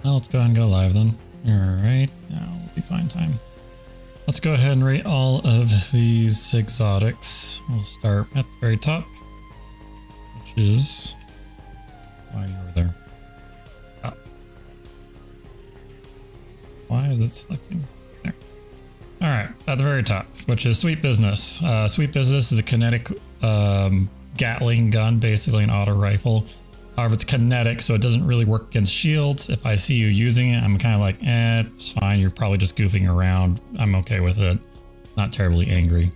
Well, let's go ahead and go live then. Alright, now we'll be fine time. Let's go ahead and rate all of these exotics. We'll start at the very top, which is why you were there. Stop. Why is it selecting? There. Alright, at the very top, which is Sweet Business. Sweet Business is a kinetic Gatling gun, basically an auto rifle. However, it's kinetic, so it doesn't really work against shields. If I see you using it, I'm kind of like, it's fine. You're probably just goofing around. I'm okay with it. Not terribly angry.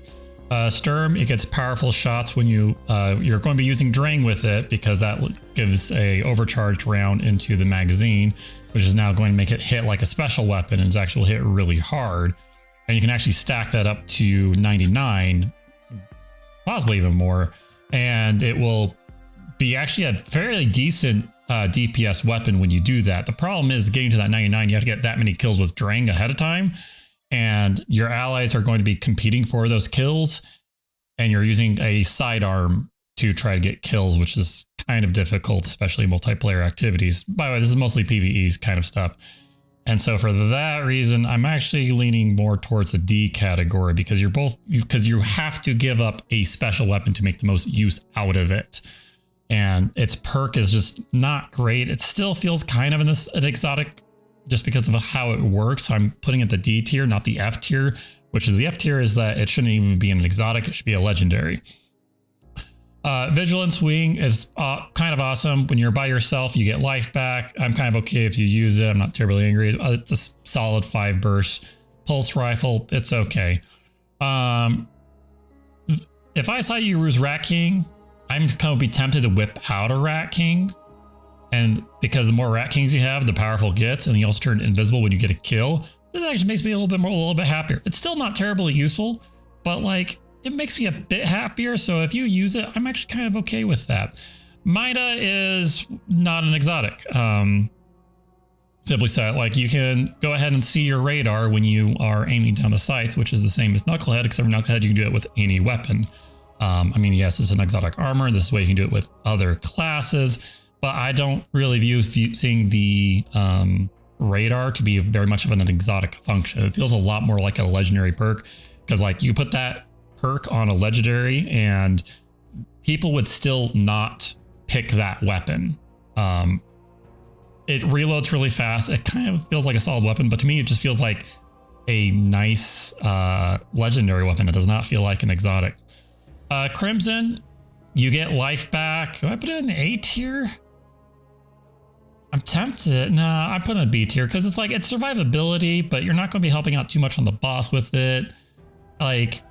Sturm, it gets powerful shots when you're going to be using Drang with it, because that gives a overcharged round into the magazine, which is now going to make it hit like a special weapon, and it's actually hit really hard. And you can actually stack that up to 99, possibly even more, and it will be actually a fairly decent DPS weapon when you do that. The problem is getting to that 99, you have to get that many kills with Drang ahead of time, and your allies are going to be competing for those kills, and you're using a sidearm to try to get kills, which is kind of difficult, especially multiplayer activities. By the way, this is mostly PvE kind of stuff. And so for that reason, I'm actually leaning more towards the D category, because you have to give up a special weapon to make the most use out of it. And its perk is just not great. It still feels kind of an exotic just because of how it works. So I'm putting it the D tier, not the F tier, which is the F tier is that it shouldn't even be an exotic. It should be a legendary. Vigilance Wing is kind of awesome. When you're by yourself, you get life back. I'm kind of okay if you use it. I'm not terribly angry. It's a solid 5 burst pulse rifle. It's okay. If I saw you use Rat King, I'm going to be tempted to whip out a Rat King, and because the more Rat Kings you have, the powerful it gets, and you also turn invisible when you get a kill. This actually makes me a little bit happier. It's still not terribly useful, but like it makes me a bit happier. So if you use it, I'm actually kind of okay with that. Mida is not an exotic. Simply said, like you can go ahead and see your radar when you are aiming down the sights, which is the same as Knucklehead, except for Knucklehead you can do it with any weapon. I mean, yes, it's an exotic armor. This is why you can do it with other classes, but I don't really view seeing the radar to be very much of an exotic function. It feels a lot more like a legendary perk, because like you put that perk on a legendary and people would still not pick that weapon. It reloads really fast. It kind of feels like a solid weapon, but to me, it just feels like a nice legendary weapon. It does not feel like an exotic. Crimson, you get life back. Do I put it in the A tier? I'm tempted. Nah, I put it in B tier because it's like it's survivability, but you're not going to be helping out too much on the boss with it. Like,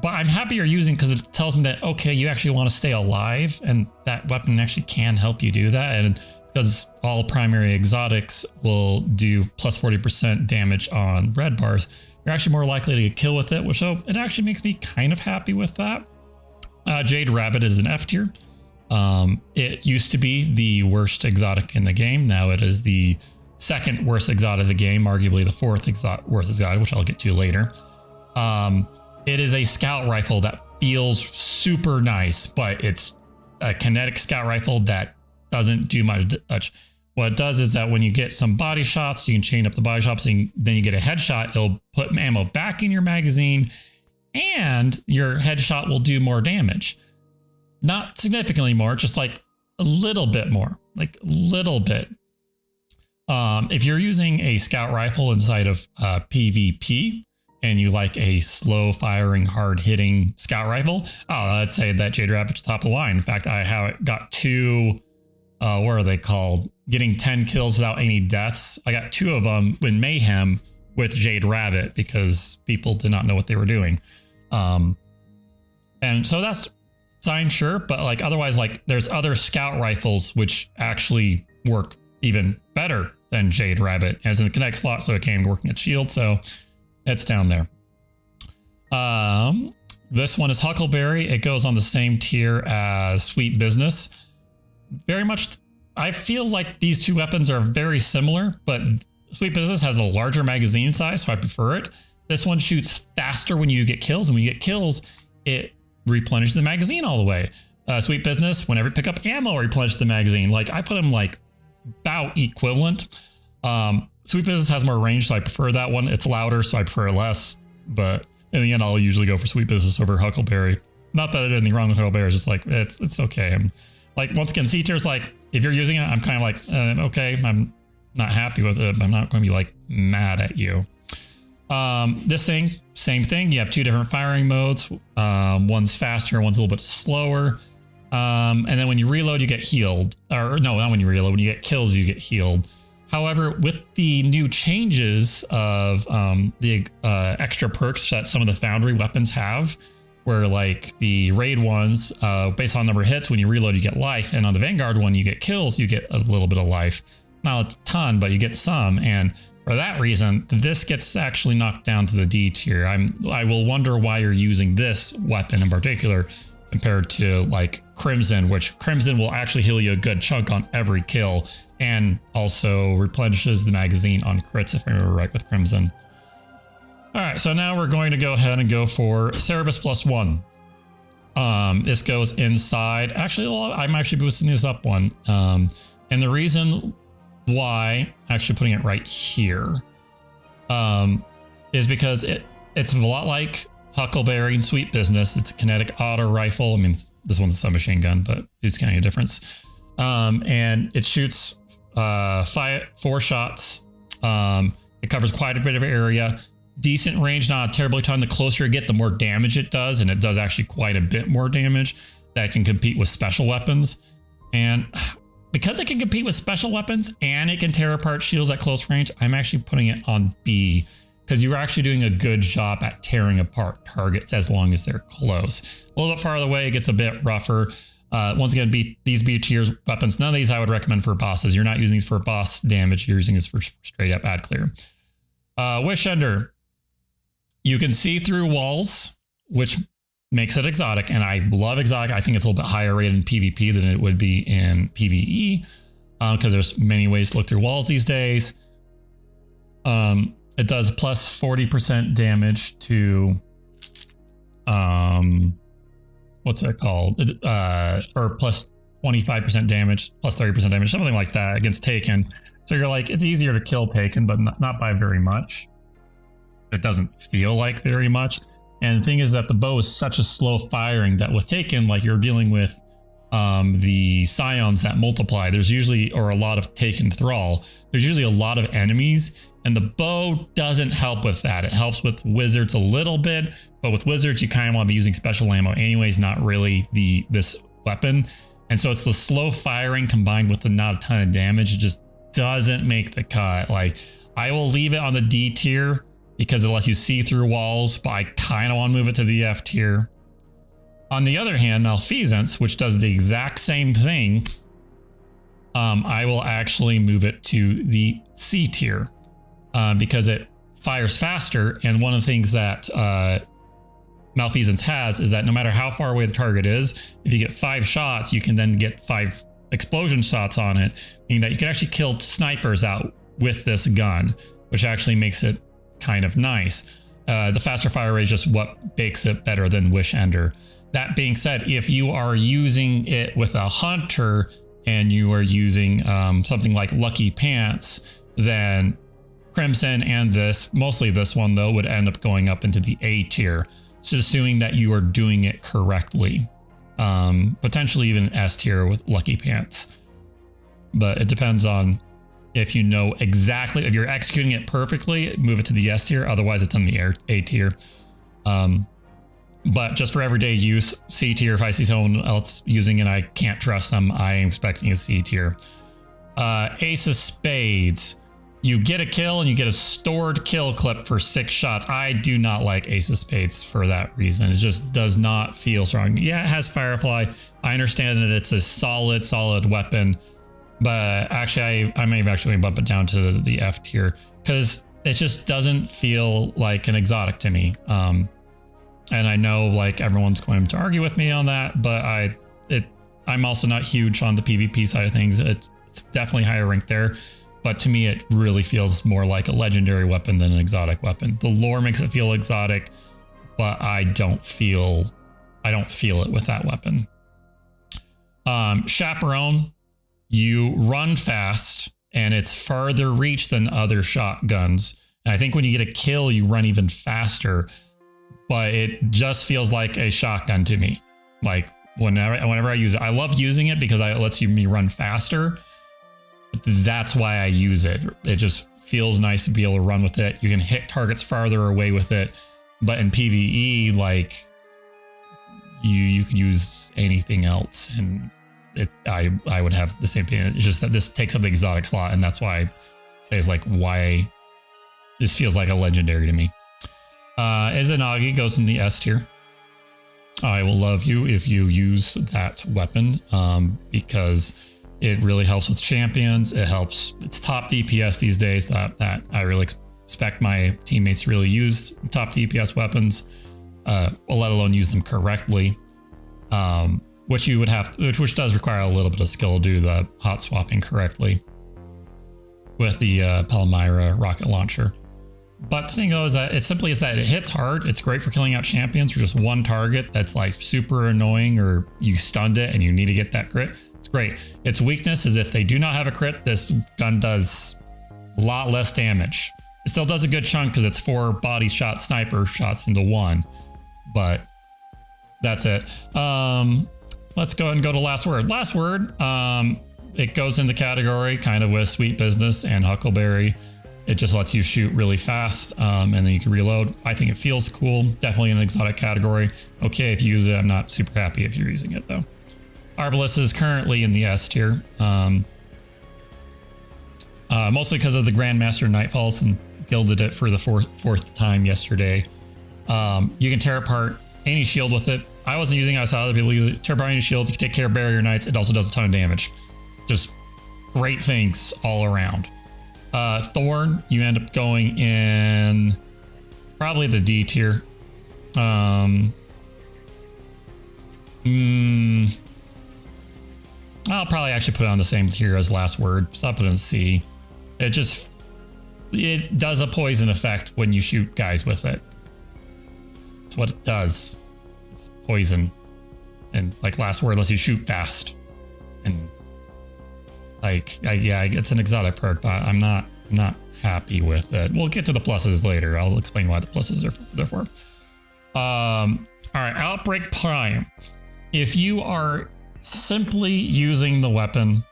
but I'm happy you're using because it tells me that, okay, you actually want to stay alive, and that weapon actually can help you do that. And because all primary exotics will do plus 40% damage on red bars, you're actually more likely to get killed with it, which so it actually makes me kind of happy with that. Jade Rabbit is an F tier. It used to be the worst exotic in the game. Now it is the second worst exotic of the game, arguably the fourth worst exotic, which I'll get to later. It is a scout rifle that feels super nice, but it's a kinetic scout rifle that doesn't do much. What it does is that when you get some body shots, you can chain up the body shots, and then you get a headshot. It'll put ammo back in your magazine, and your headshot will do more damage. Not significantly more, just like a little bit more, like a little bit. If you're using a scout rifle inside of PvP and you like a slow firing, hard hitting scout rifle, I'd say that Jade Rabbit's top of the line. In fact, I got 2, what are they called? Getting 10 kills without any deaths. I got 2 of them in Mayhem with Jade Rabbit because people did not know what they were doing. And so that's fine, sure, but like otherwise, like there's other scout rifles which actually work even better than Jade Rabbit, as in the connect slot, so it came working at shield, so it's down there. This one is Huckleberry. It goes on the same tier as Sweet Business. Very much, I feel like these two weapons are very similar, but Sweet Business has a larger magazine size, so I prefer it. This one shoots faster when you get kills, and when you get kills, it replenishes the magazine all the way. Sweet Business, whenever you pick up ammo, replenish the magazine. Like I put them like about equivalent. Sweet Business has more range, so I prefer that one. It's louder, so I prefer it less. But in the end, I'll usually go for Sweet Business over Huckleberry. Not that there's anything wrong with Huckleberry, it's just like, it's okay. I'm like, once again, C tier is like, if you're using it, I'm kind of like, okay, I'm not happy with it, but I'm not going to be like mad at you. This thing, same thing. You have two different firing modes. One's faster, one's a little bit slower. And then when you reload, you get healed. Or no, not when you reload. When you get kills, you get healed. However, with the new changes of the extra perks that some of the Foundry weapons have, where like the raid ones, based on number of hits, when you reload, you get life. And on the Vanguard one, you get kills, you get a little bit of life. Not a ton, but you get some. And for that reason, this gets actually knocked down to the D tier. I will wonder why you're using this weapon in particular compared to like Crimson, which Crimson will actually heal you a good chunk on every kill and also replenishes the magazine on crits, if I remember right, with Crimson. All right, so now we're going to go ahead and go for Cerebus +1. This goes inside. Actually, well, I'm actually boosting this up one. And the reason why actually putting it right here is because it's a lot like Huckleberry and Sweet Business. It's a kinetic auto rifle. I mean, this one's a submachine gun, but it's kind of a difference. And it shoots 4 shots. It covers quite a bit of area. Decent range, not a terribly ton. The closer you get, the more damage it does, and it does actually quite a bit more damage that can compete with special weapons. And because it can compete with special weapons and it can tear apart shields at close range, I'm actually putting it on B, because you're actually doing a good job at tearing apart targets as long as they're close. A little bit farther away, it gets a bit rougher. Once again, these B tier weapons, none of these I would recommend for bosses. You're not using these for boss damage, you're using this for straight up ad clear. Wish Ender. You can see through walls, which makes it exotic, and I love exotic. I think it's a little bit higher rated in PvP than it would be in PvE, because there's many ways to look through walls these days. It does plus 40% damage to, what's that called? Or plus 25% damage, plus 30% damage, something like that against Taken. So you're like, it's easier to kill Taken, but not by very much. It doesn't feel like very much. And the thing is that the bow is such a slow firing that with Taken, like you're dealing with the scions that multiply. There's usually, or a lot of Taken Thrall, there's usually a lot of enemies, and the bow doesn't help with that. It helps with wizards a little bit, but with wizards, you kind of want to be using special ammo anyways, not really this weapon. And so it's the slow firing combined with the not a ton of damage. It just doesn't make the cut. Like, I will leave it on the D tier because it lets you see through walls, but I kind of want to move it to the F tier. On the other hand, Malfeasance, which does the exact same thing, I will actually move it to the C tier because it fires faster. And one of the things that Malfeasance has is that no matter how far away the target is, if you get 5 shots, you can then get 5 explosion shots on it, meaning that you can actually kill snipers out with this gun, which actually makes it kind of nice. The faster fire rate is just what makes it better than Wish Ender. That being said, if you are using it with a hunter and you are using something like Lucky Pants, then Crimson and this, mostly this one though, would end up going up into the A tier. So assuming that you are doing it correctly, potentially even S tier with Lucky Pants. But it depends on if you know exactly, if you're executing it perfectly, move it to the S tier. Otherwise it's on the A tier. But just for everyday use, C tier. If I see someone else using it, I can't trust them, I am expecting a C tier. Ace of Spades. You get a kill and you get a stored kill clip for 6 shots. I do not like Ace of Spades for that reason. It just does not feel strong. Yeah, it has Firefly. I understand that it's a solid weapon, but actually I may actually bump it down to the F tier because it just doesn't feel like an exotic to me. And I know like everyone's going to argue with me on that, but I'm also not huge on the PvP side of things. It's definitely higher ranked there. But to me, it really feels more like a legendary weapon than an exotic weapon. The lore makes it feel exotic, but I don't feel it with that weapon. Chaperone, you run fast and it's farther reach than other shotguns. And I think when you get a kill, you run even faster, but it just feels like a shotgun to me. Like whenever I use it, I love using it because it lets me run faster. That's why I use it. It just feels nice to be able to run with it. You can hit targets farther away with it. But in PvE, like you can use anything else, and I would have the same thing. It's just that this takes up the exotic slot, and that's why I say it's like why this feels like a legendary to me. Izanagi goes in the S tier. I will love you if you use that weapon because it really helps with champions. It helps. It's top DPS these days that I really expect my teammates to really use top DPS weapons, let alone use them correctly. Which you would have, which does require a little bit of skill to do the hot swapping correctly with the Palmyra rocket launcher. But the thing though is that it hits hard. It's great for killing out champions for just one target that's like super annoying, or you stunned it and you need to get that crit. It's great. Its weakness is if they do not have a crit, this gun does a lot less damage. It still does a good chunk because it's 4 body shot sniper shots into 1, but that's it. Let's go ahead and go to last word. Last word, it goes into category kind of with Sweet Business and Huckleberry. It just lets you shoot really fast, and then you can reload. I think it feels cool. Definitely in the exotic category. Okay, if you use it, I'm not super happy if you're using it though. Arbelis is currently in the S tier, mostly because of the Grandmaster Nightfalls and gilded it for the fourth time yesterday. You can tear apart any shield with it. I wasn't using it. I saw other people use it. Tear apart any shield. You can take care of barrier knights. It also does a ton of damage. Just great things all around. Thorn, you end up going in probably the D tier. I'll probably actually put it on the same tier as last word. So I'll put it in C. It does a poison effect when you shoot guys with it. That's what it does. It's poison. And like last word lets you shoot fast. And like, yeah, it's an exotic perk, but I'm not happy with it. We'll get to the pluses later. I'll explain why the pluses are there for. All right, Outbreak Prime. If you are simply using the weapon,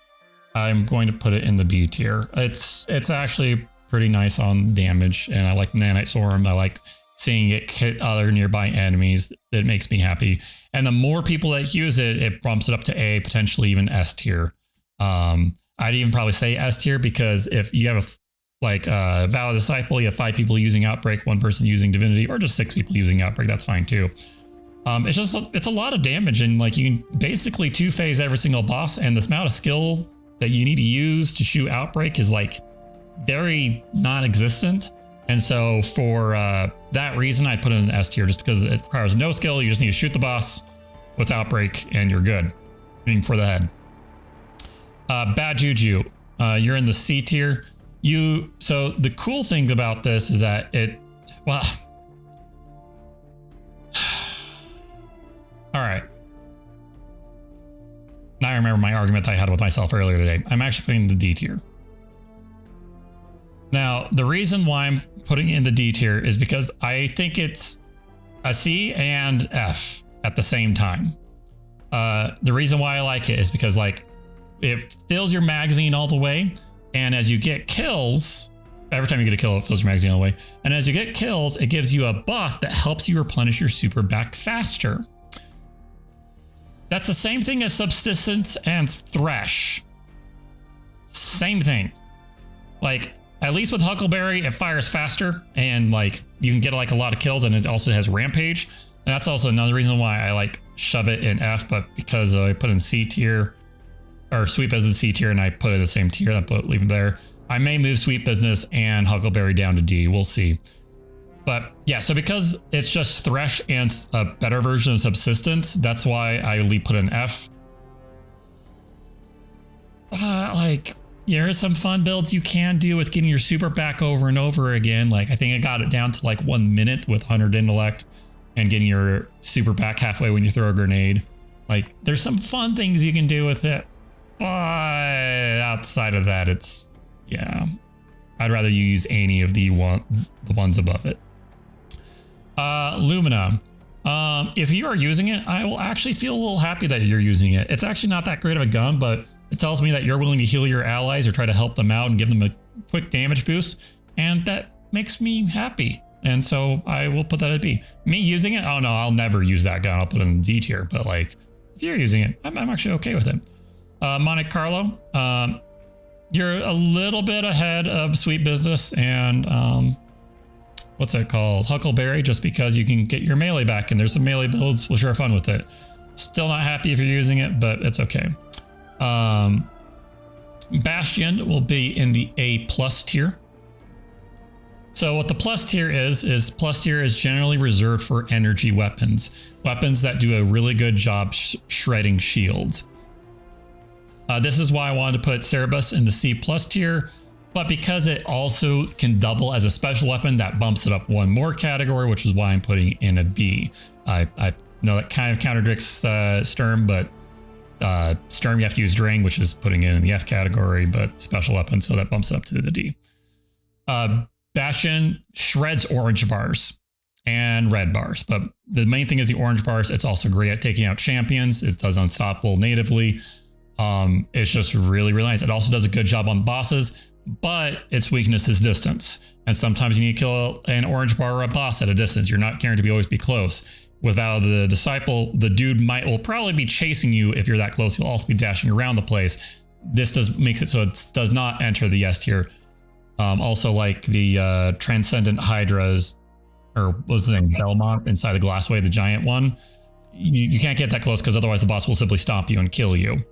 I'm going to put it in the B tier. It's actually pretty nice on damage, and I like Nanite Storm. I like seeing it hit other nearby enemies. It makes me happy. And the more people that use it, it bumps it up to A, potentially even S tier. I'd even probably say S tier because if you have a Valid Disciple, you have 5 people using Outbreak, 1 person using Divinity, or just 6 people using Outbreak, that's fine too. It's a lot of damage, and like you can basically 2-phase every single boss, and this amount of skill that you need to use to shoot Outbreak is like very non-existent. And so for that reason, I put it in S tier just because it requires no skill. You just need to shoot the boss with Outbreak and you're good. Aiming for the head. Bad Juju, you're in the C tier. So the cool thing about this is that all right. Now I remember my argument that I had with myself earlier today. I'm actually putting the D tier. Now, the reason why I'm putting it in the D tier is because I think it's a C and F at the same time. The reason why I like it is because like it fills your magazine all the way. And as you get kills, every time you get a kill, it fills your magazine all the way. And as you get kills, it gives you a buff that helps you replenish your super back faster. That's the same thing as Subsistence and Thresh. Same thing. Like, at least with Huckleberry, it fires faster and like you can get like a lot of kills, and it also has Rampage. And that's also another reason why I like shove it in F, but because I put in C tier, or Sweet Business C tier, and I put it in the same tier, leave it there. I may move Sweet Business and Huckleberry down to D. We'll see. But yeah, so because it's just Thresh and a better version of Subsistence, that's why I put in F. Like, there are some fun builds you can do with getting your super back over and over again. Like, I think I got it down to like 1 minute with 100 intellect and getting your super back halfway when you throw a grenade. Like, there's some fun things you can do with it. But outside of that, it's yeah, I'd rather you use any of the ones above it. Lumina. If you are using it, I will actually feel a little happy that you're using it. It's actually not that great of a gun, but it tells me that you're willing to heal your allies or try to help them out and give them a quick damage boost. And that makes me happy. And so I will put that at B. Me using it? Oh no, I'll never use that gun. I'll put it in the D tier. But like, if you're using it, I'm actually okay with it. Monte Carlo. You're a little bit ahead of Sweet Business and what's it called? Huckleberry, just because you can get your melee back and there's some melee builds which are fun with it. Still not happy if you're using it, but it's okay. Bastion will be in the A+ tier. So what the plus tier is plus tier is generally reserved for energy weapons. Weapons that do a really good job shredding shields. This is why I wanted to put Cerebus in the C+ tier. But because it also can double as a special weapon, that bumps it up one more category, which is why I'm putting it in a B. I know that kind of contradicts Sturm, but Sturm you have to use Drain, which is putting it in the F category, but special weapon, so that bumps it up to the D. Bastion shreds orange bars and red bars, but the main thing is the orange bars. It's also great at taking out champions. It does unstoppable natively. It's just really, really nice. It also does a good job on bosses, but its weakness is distance. And sometimes you need to kill an orange bar or a boss at a distance. You're not guaranteed to always be close. Without the Disciple, the dude will probably be chasing you if you're that close. He'll also be dashing around the place. This makes it so it does not enter the S tier. Also like the Transcendent Hydras, or what was the name? Belmont inside the Glassway, the giant one. You can't get that close because otherwise the boss will simply stomp you and kill you.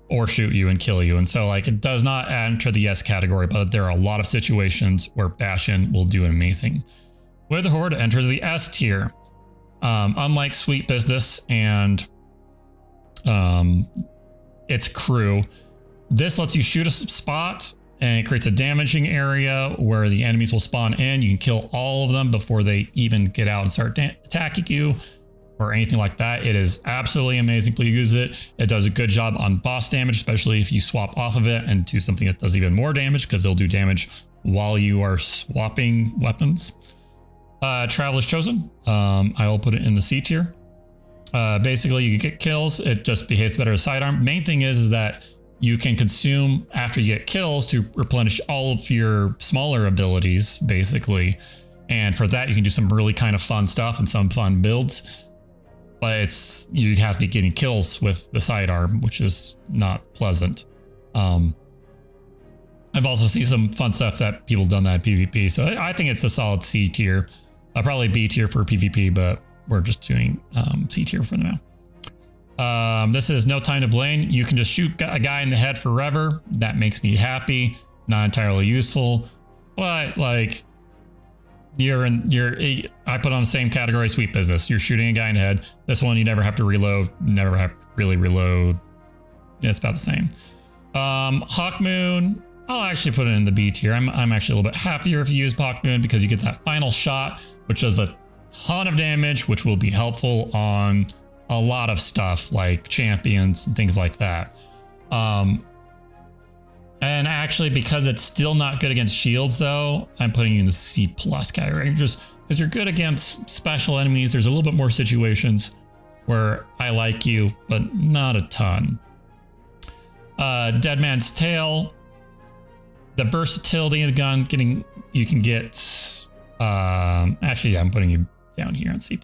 Or shoot you and kill you. And so like it does not enter the S category, but there are a lot of situations where Bastion will do amazing. Witherhoard enters the S tier. Unlike Sweet Business and its crew, this lets you shoot a spot and it creates a damaging area where the enemies will spawn in. You can kill all of them before they even get out and start attacking you or anything like that. It is absolutely amazing. Please use it. It does a good job on boss damage, especially if you swap off of it and do something that does even more damage, because it'll do damage while you are swapping weapons. Traveler's Chosen. I will put it in the C tier. Basically, you can get kills. It just behaves better as sidearm. Main thing is that you can consume after you get kills to replenish all of your smaller abilities, basically. And for that, you can do some really kind of fun stuff and some fun builds. But you have to be getting kills with the sidearm, which is not pleasant. I've also seen some fun stuff that people have done that in PvP. So I think it's a solid C tier. Probably B tier for PvP, but we're just doing C tier for now. This is No Time to Blame. You can just shoot a guy in the head forever. That makes me happy. Not entirely useful, but like I put on the same category Sweet Business. You're shooting a guy in the head. This one you never have to reload. Never have to really reload. It's about the same. Hawkmoon, I'll actually put it in the B tier. I'm actually a little bit happier if you use Hawkmoon because you get that final shot, which does a ton of damage, which will be helpful on a lot of stuff like champions and things like that. And actually, because it's still not good against shields, though, I'm putting you in the C+ category. Just because you're good against special enemies, there's a little bit more situations where I like you, but not a ton. Dead Man's Tale. The versatility of the gun, you can get. Actually, yeah, I'm putting you down here on C+. You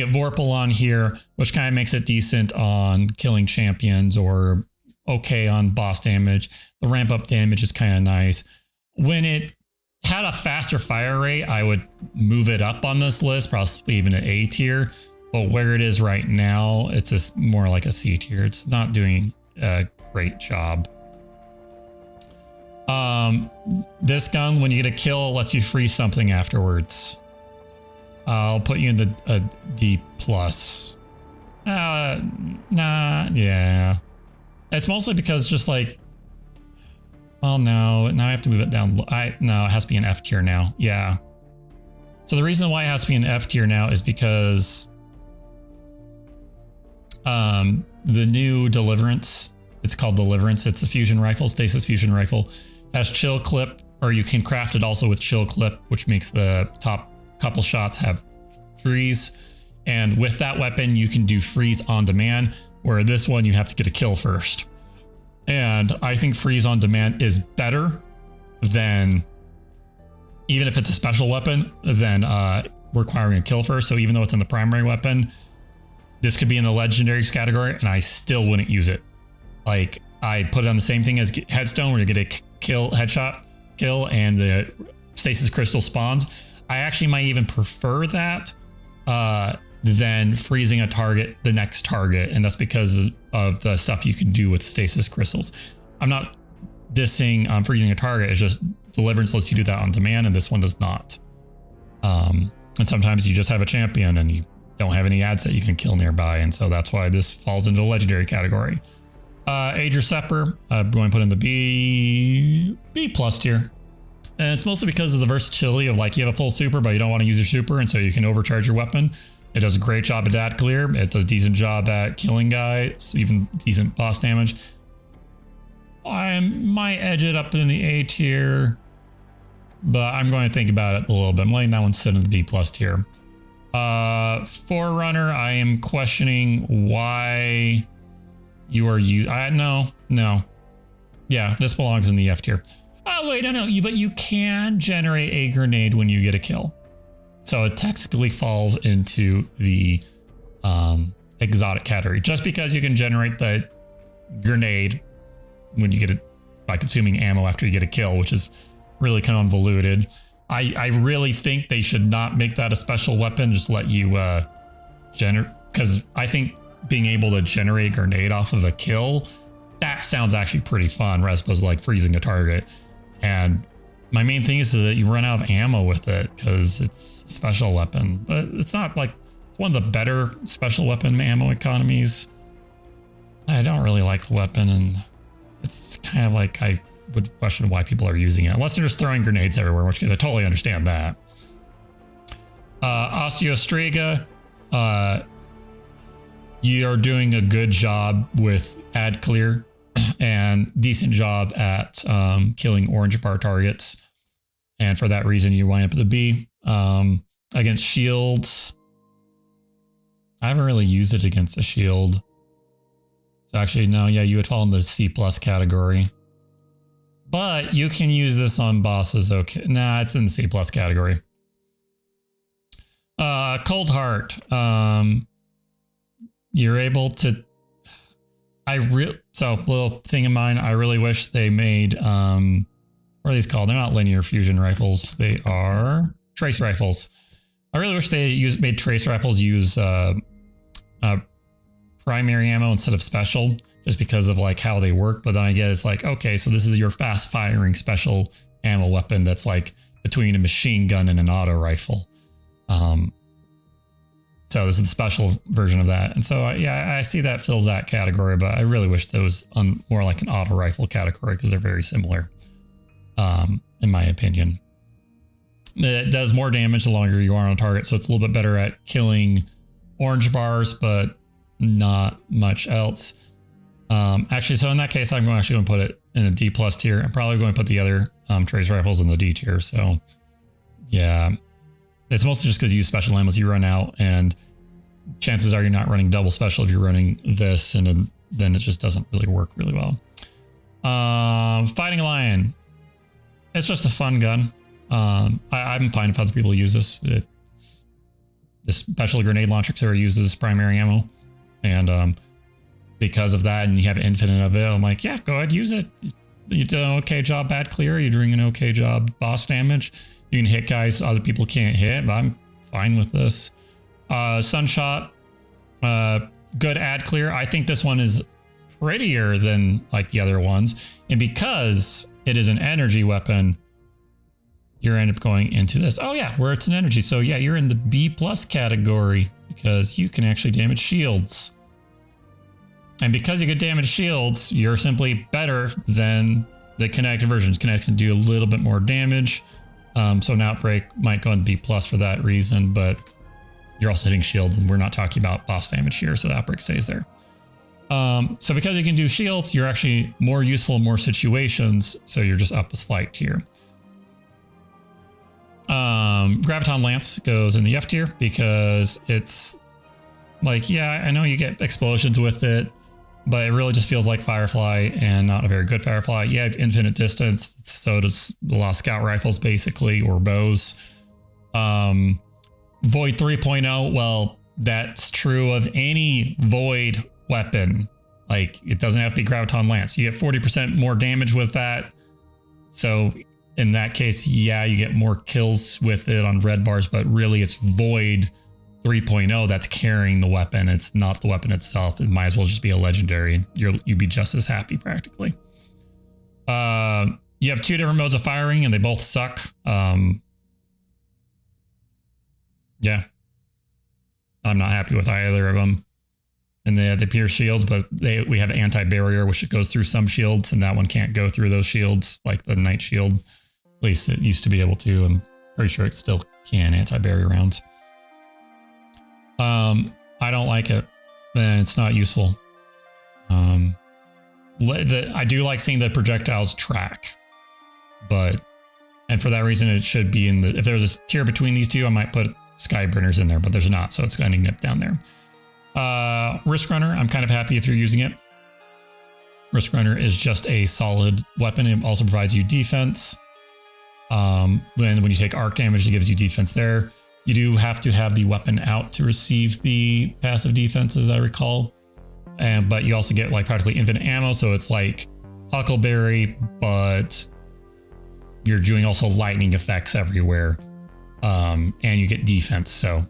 can get Vorpal on here, which kind of makes it decent on killing champions or okay on boss damage. The ramp up damage is kind of nice. When it had a faster fire rate, I would move it up on this list, possibly even an A tier. But where it is right now, it's just more like a C tier. It's not doing a great job. This gun, when you get a kill, it lets you freeze something afterwards. I'll put you in the D+. Nah, yeah. It's mostly because just like, well, no, now I have to move it down. No, it has to be an F tier now. Yeah. So the reason why it has to be an F tier now is because the new Deliverance It's called Deliverance. It's a fusion rifle, stasis fusion rifle. Has chill clip, or you can craft it also with chill clip, which makes the top couple shots have freeze. And with that weapon, you can do freeze on demand, where this one you have to get a kill first. And I think freeze on demand is better than, even if it's a special weapon, than requiring a kill first. So even though it's in the primary weapon, this could be in the legendaries category and I still wouldn't use it. Like, I put it on the same thing as Headstone, where you get a headshot kill and the stasis crystal spawns. I actually might even prefer that than freezing a target, the next target. And that's because of the stuff you can do with stasis crystals. I'm not dissing freezing a target. It's just Deliverance lets you do that on demand, and this one does not. And sometimes you just have a champion and you don't have any ads that you can kill nearby. And so that's why this falls into the legendary category. Ager Scepter, I'm going to put in the B+ tier. And it's mostly because of the versatility of, like, you have a full super, but you don't want to use your super, and so you can overcharge your weapon. It does a great job at that clear. It does a decent job at killing guys, even decent boss damage. I might edge it up in the A tier, but I'm going to think about it a little bit. I'm letting that one sit in the B+ tier. Forerunner, I am questioning why you are no. Yeah, this belongs in the F tier. Oh, wait, no, but you can generate a grenade when you get a kill. So it technically falls into the exotic category. Just because you can generate the grenade when you get it by consuming ammo after you get a kill, which is really convoluted. I really think they should not make that a special weapon. Just let you generate, because I think being able to generate a grenade off of a kill, that sounds actually pretty fun, as opposed to like freezing a target. And my main thing is that you run out of ammo with it because it's a special weapon, but it's not like, it's one of the better special weapon ammo economies. I don't really like the weapon, and it's kind of like, I would question why people are using it, unless they're just throwing grenades everywhere, in which case I totally understand that. Osteostrega, you are doing a good job with ad clear and decent job at killing orange bar targets. And for that reason, you wind up at the B. Against shields, I haven't really used it against a shield. So actually, no, yeah, you would fall in the C+ category. But you can use this on bosses, okay. Nah, it's in the C+ category. Cold Heart. You're able to... So, little thing of mine, I really wish they made... what are these called? They're not linear fusion rifles. They are trace rifles. I really wish they made trace rifles use primary ammo instead of special, just because of like how they work. But then I get it's like, okay, so this is your fast firing special ammo weapon that's like between a machine gun and an auto rifle. So this is the special version of that. And so yeah, I see that fills that category, but I really wish that was more like an auto rifle category, because they're very similar, in my opinion. It does more damage the longer you are on a target, so it's a little bit better at killing orange bars, but not much else. Actually, so in that case, I'm actually going to put it in a D+ tier. I'm probably going to put the other trace rifles in the D tier. So yeah, it's mostly just because you use special ammos, you run out, and chances are you're not running double special if you're running this, and then it just doesn't really work really well. Fighting Lion. It's just a fun gun. I'm fine if other people use this. The special grenade launcher Xera uses as primary ammo. And because of that, and you have infinite of it, I'm like, yeah, go ahead, use it. You did an okay job bad clear. You're doing an okay job boss damage. You can hit guys other people can't hit, but I'm fine with this. Sunshot, good ad clear. I think this one is prettier than like the other ones. And because it is an energy weapon, you end up going into this. Oh yeah, where it's an energy. So yeah, you're in the B+ category because you can actually damage shields. And because you can damage shields, you're simply better than the connected versions. Connects can do a little bit more damage. So an Outbreak might go in B+ for that reason, but you're also hitting shields, and we're not talking about boss damage here, so the Outbreak stays there. So because you can do shields, you're actually more useful in more situations. So you're just up a slight tier. Graviton Lance goes in the F tier because it's like, yeah, I know you get explosions with it, but it really just feels like Firefly and not a very good Firefly. Yeah, you have infinite distance. So does a lot of scout rifles basically, or bows. Void 3.0, well, that's true of any Void weapon. Like, it doesn't have to be Graviton Lance. You get 40% more damage with that. So in that case, yeah, you get more kills with it on red bars, but really it's Void 3.0 that's carrying the weapon. It's not the weapon itself. It might as well just be a legendary. You'd be just as happy practically. You have two different modes of firing and they both suck. Yeah, I'm not happy with either of them. And they pierce shields, but we have anti-barrier, which it goes through some shields, and that one can't go through those shields, like the Knight Shield. At least it used to be able to. I'm pretty sure it still can, anti-barrier rounds. I don't like it, and it's not useful. I do like seeing the projectiles track, and for that reason, it should be in the. If there's a tier between these two, I might put Skyburners in there, but there's not, so it's going to nip down there. Risk Runner, I'm kind of happy if you're using it. Risk Runner is just a solid weapon. It also provides you defense. When you take arc damage, it gives you defense there. You do have to have the weapon out to receive the passive defense, as I recall. But you also get like practically infinite ammo, so it's like Huckleberry, but you're doing also lightning effects everywhere. And you get defense, so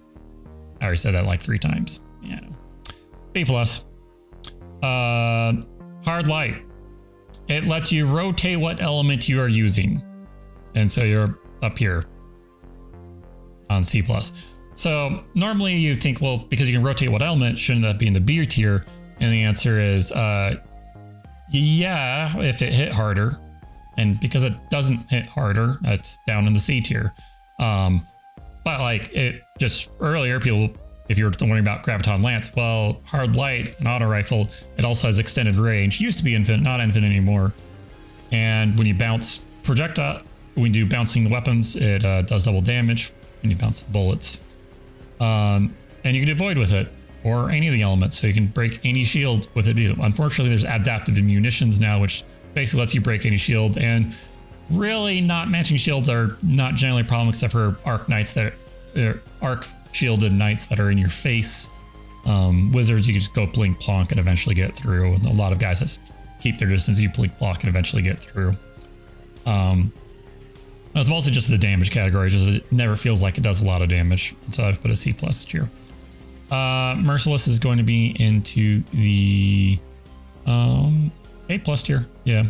I already said that like 3 times. Yeah. B+. Hard Light. It lets you rotate what element you are using. And so you're up here on C+. So normally you think, well, because you can rotate what element, shouldn't that be in the B tier? And the answer is, yeah, if it hit harder. And because it doesn't hit harder, it's down in the C tier. But like it just earlier, people, if you were wondering about Graviton Lance, well, Hard Light, an auto rifle, it also has extended range. Used to be infinite, not infinite anymore. And when you bounce projectile, when you do bouncing the weapons, it does double damage when you bounce the bullets. And you can do Void with it, or any of the elements, so you can break any shield with it. Unfortunately, there's adaptive munitions now, which basically lets you break any shield. And really, not matching shields are not generally a problem, except for arc knights that are arc shielded knights that are in your face. Wizards, you can just go blink plonk and eventually get through. And a lot of guys that keep their distance, you blink plonk and eventually get through. It's mostly just the damage category, just it never feels like it does a lot of damage. So I've put a C+ tier. Merciless is going to be into the A+ tier. Yeah.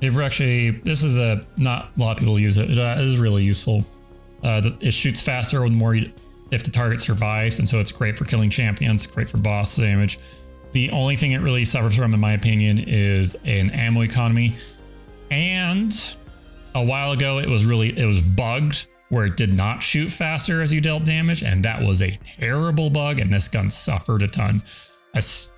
This is not a lot of people use it. It is really useful. It shoots faster with more if the target survives, and so it's great for killing champions, great for boss damage. The only thing it really suffers from, in my opinion, is an ammo economy. And a while ago, it was bugged where it did not shoot faster as you dealt damage, and that was a terrible bug, and this gun suffered a ton. As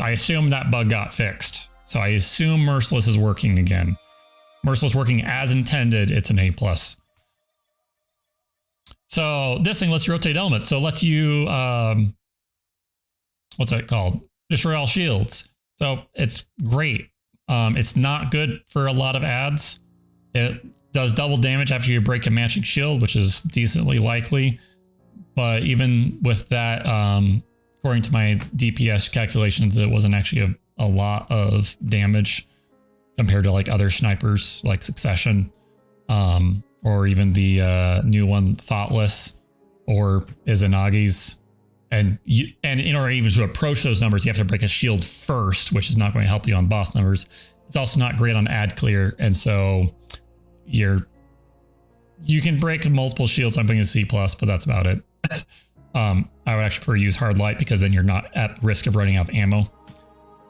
I assume that bug got fixed. So I assume Merciless is working again. Merciless working as intended, it's an A+. So this thing lets you rotate elements. So it lets you, what's that called? Destroy all shields. So it's great. It's not good for a lot of ads. It does double damage after you break a matching shield, which is decently likely. But even with that, according to my DPS calculations, it wasn't actually a lot of damage compared to like other snipers like Succession, or even the new one, Thoughtless, or Izanagi's. And in order even to approach those numbers, you have to break a shield first, which is not going to help you on boss numbers. It's also not great on ad clear, and so you can break multiple shields. I'm putting a C+, but that's about it. I would actually prefer to use Hard Light because then you're not at risk of running out of ammo,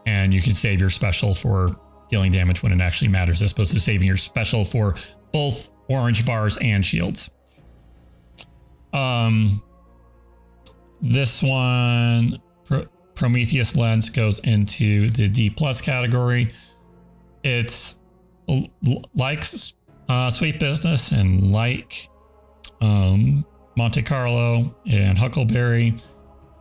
and you can save your special for dealing damage when it actually matters, as opposed to saving your special for both orange bars and shields. This one, Prometheus Lens goes into the D+ category. It's like Sweet Business and like Monte Carlo and Huckleberry.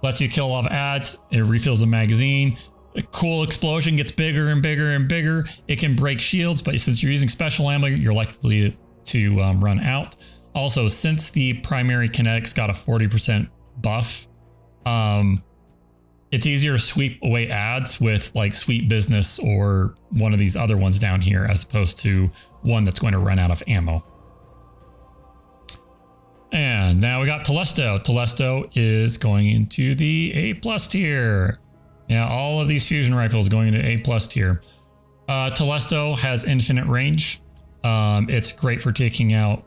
Lets you kill a lot of ads. It refills the magazine. A cool explosion gets bigger and bigger and bigger. It can break shields, but since you're using special ammo, you're likely to run out. Also, since the primary kinetics got a 40% buff, it's easier to sweep away ads with like Sweet Business or one of these other ones down here, as opposed to one that's going to run out of ammo. And now we got Tolesto. Tolesto is going into the A+ tier. Yeah, all of these fusion rifles going into A+ tier. Tolesto has infinite range. It's great for taking out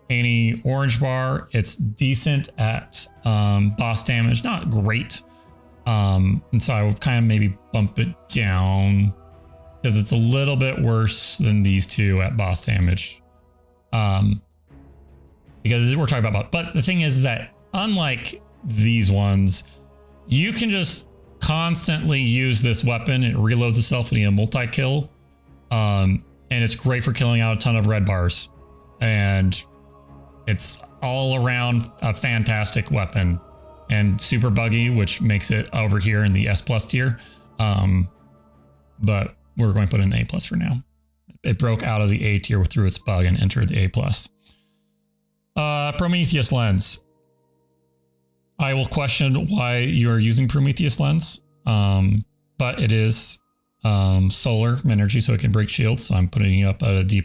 any orange bar. It's decent at boss damage, not great. And so I will kind of maybe bump it down because it's a little bit worse than these two at boss damage. Because we're talking about, but the thing is that unlike these ones, you can just constantly use this weapon. It reloads itself in a multi-kill. And it's great for killing out a ton of red bars. And it's all around a fantastic weapon and super buggy, which makes it over here in the S+ tier. But we're going to put it in A+ for now. It broke out of the A tier through its bug and entered the A+. Prometheus Lens. I will question why you are using Prometheus Lens, but it is solar energy, so it can break shields. So I'm putting it up at a D+.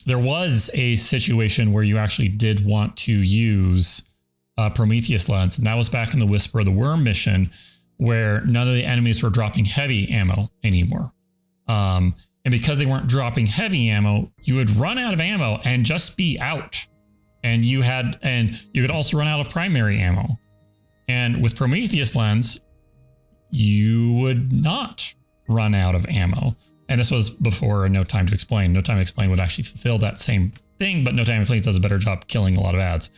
There was a situation where you actually did want to use Prometheus Lens, and that was back in the Whisper of the Worm mission, where none of the enemies were dropping heavy ammo anymore. And because they weren't dropping heavy ammo, you would run out of ammo and just be out. And you could also run out of primary ammo. And with Prometheus Lens, you would not run out of ammo. And this was before No Time to Explain. No Time to Explain would actually fulfill that same thing, but No Time to Explain does a better job killing a lot of ads.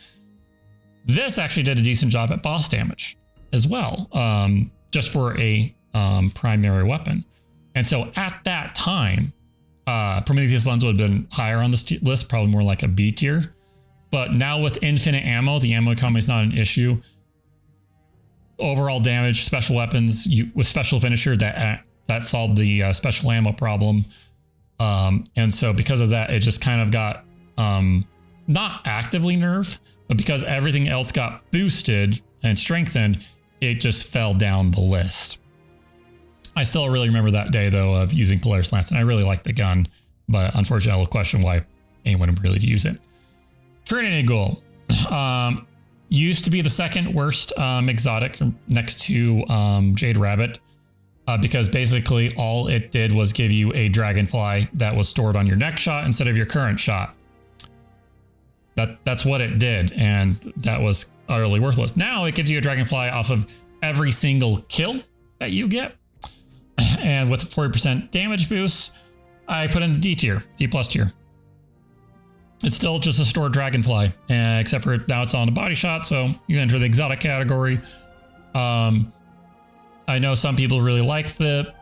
This actually did a decent job at boss damage as well, just for a primary weapon. And so at that time, Prometheus Lens would have been higher on this list, probably more like a B tier. But now with infinite ammo, the ammo economy is not an issue. Overall damage, special weapons, with special finisher, that solved the special ammo problem. And so because of that, it just kind of got not actively nerfed, but because everything else got boosted and strengthened, it just fell down the list. I still really remember that day, though, of using Polaris Lance, and I really like the gun, but unfortunately, I'll question why anyone would really use it. Trinity Ghoul used to be the second worst exotic next to Jade Rabbit, because basically all it did was give you a dragonfly that was stored on your next shot instead of your current shot. That's what it did, and that was utterly worthless. Now it gives you a dragonfly off of every single kill that you get. And with a 40% damage boost, I put in the D tier, D+ tier. It's still just a stored dragonfly, except for now it's on a body shot, so you enter the exotic category. I know some people really like the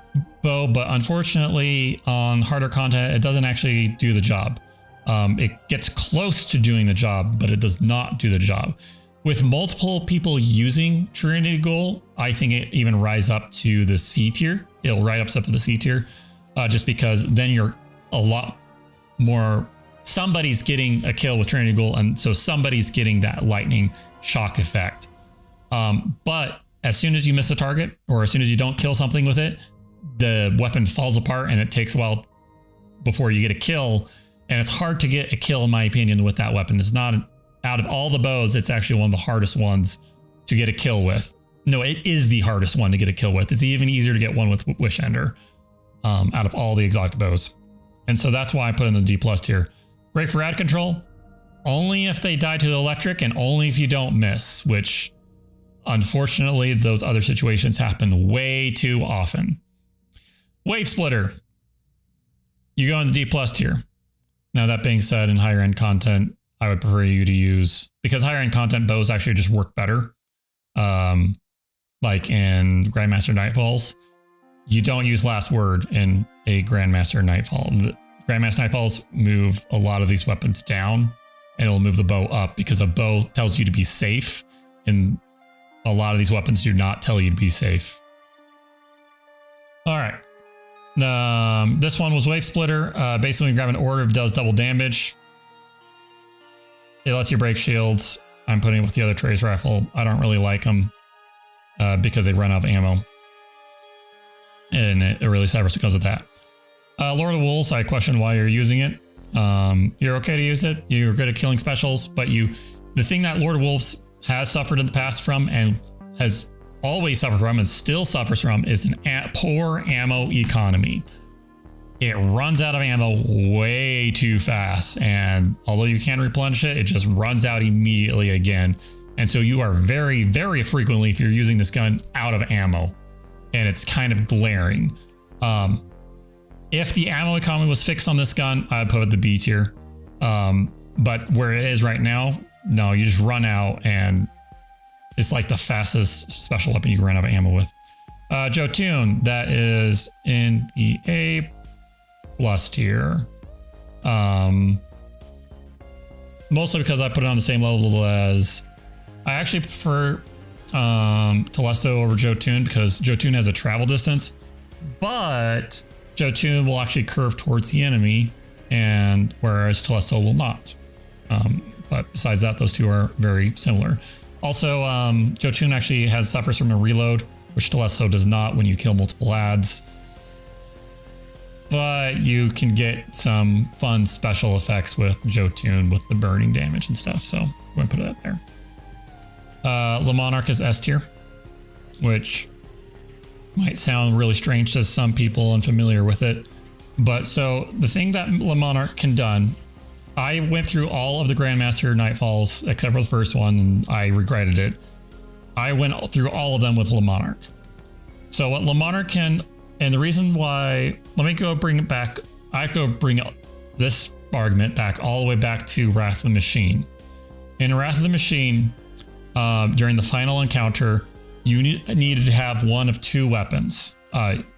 bow, but unfortunately on harder content, it doesn't actually do the job. It gets close to doing the job, but it does not do the job. With multiple people using Trinity Ghoul, I think it even rise up to the C tier. It'll right up to the C tier, just because then you're a lot more. Somebody's getting a kill with Trinity Ghoul, and so somebody's getting that lightning shock effect. But as soon as you miss a target, or as soon as you don't kill something with it, the weapon falls apart, and it takes a while before you get a kill. And it's hard to get a kill, in my opinion, with that weapon. It's not. Out of all the bows, it's actually one of the hardest ones to get a kill with. No, it is the hardest one to get a kill with. It's even easier to get one with Wish Ender out of all the exotic bows. And so that's why I put in the D+ tier. Great for ad control, only if they die to the electric and only if you don't miss, which unfortunately those other situations happen way too often. Wave Splitter. You go in the D+ tier. Now that being said, in higher end content, I would prefer you to use, because higher end content bows actually just work better. like in Grandmaster Nightfalls, you don't use last word in a Grandmaster Nightfall. The Grandmaster Nightfalls move a lot of these weapons down, and it'll move the bow up because a bow tells you to be safe, and a lot of these weapons do not tell you to be safe. All right. This one was Wave Splitter. Basically, when you grab an orb, it does double damage. It lets you break shields. I'm putting it with the other Trey's rifle. I don't really like them because they run out of ammo. And it really suffers because of that. Lord of the Wolves, I question why you're using it. You're okay to use it. You're good at killing specials, but the thing that Lord of Wolves has suffered in the past from and has always suffered from and still suffers from is an poor ammo economy. It runs out of ammo way too fast, and although you can replenish it, it just runs out immediately again. And so you are very, very frequently, if you're using this gun, out of ammo, and it's kind of glaring. If the ammo economy was fixed on this gun, I'd put it the B tier. But where it is right now, no, you just run out, and it's like the fastest special weapon you can run out of ammo with. Jotun, that is in the A+ tier. Mostly because I put it on the same level as, I actually prefer Tolesto over Jotun because Jotun has a travel distance, but Jotun will actually curve towards the enemy, and whereas Tolesto will not. But besides that, those two are very similar. Also, Jotun actually suffers from a reload, which Tolesto does not when you kill multiple adds. But you can get some fun special effects with Jotun with the burning damage and stuff. So I'm going to put it up there. Le Monarch is S tier, which might sound really strange to some people unfamiliar with it. But so the thing that Le Monarch can done, I went through all of the Grandmaster Nightfalls except for the first one, and I regretted it. I went through all of them with Le Monarch. So what Le Monarch can, and the reason why, let me go bring it back. I have to go bring this argument back all the way back to Wrath of the Machine. In Wrath of the Machine, during the final encounter, you needed to have one of two weapons.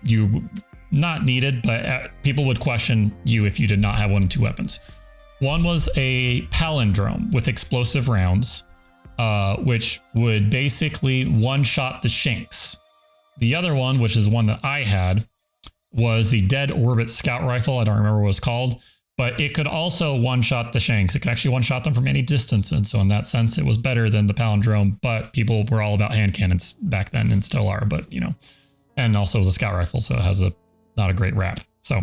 You not needed, but people would question you if you did not have one of two weapons. One was a palindrome with explosive rounds, which would basically one-shot the Shanks. The other one, which is one that I had, was the Dead Orbit Scout Rifle. I don't remember what it was called, but it could also one-shot the Shanks. It could actually one-shot them from any distance, and so in that sense, it was better than the palindrome, but people were all about hand cannons back then and still are, but you know, and also it was a scout rifle, so it has not a great rap. So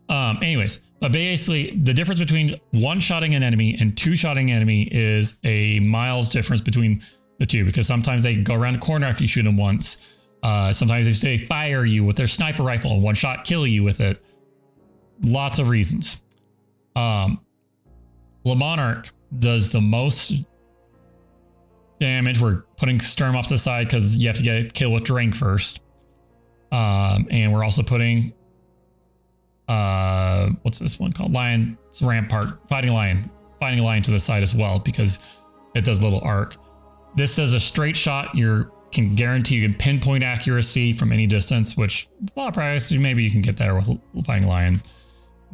anyways, but basically the difference between one-shotting an enemy and two-shotting an enemy is a miles difference between the two, because sometimes they go around a corner after you shoot them once. Sometimes they say fire you with their sniper rifle and one shot kill you with it. Lots of reasons. Le Monarch does the most damage. We're putting Sturm off to the side because you have to get a kill with Drink first. And we're also putting what's this one called? Lion's Rampart, Fighting Lion to the side as well, because it does a little arc. This does a straight shot. You can guarantee you can pinpoint accuracy from any distance, which a lot of practice, maybe you can get there with Fighting Lion.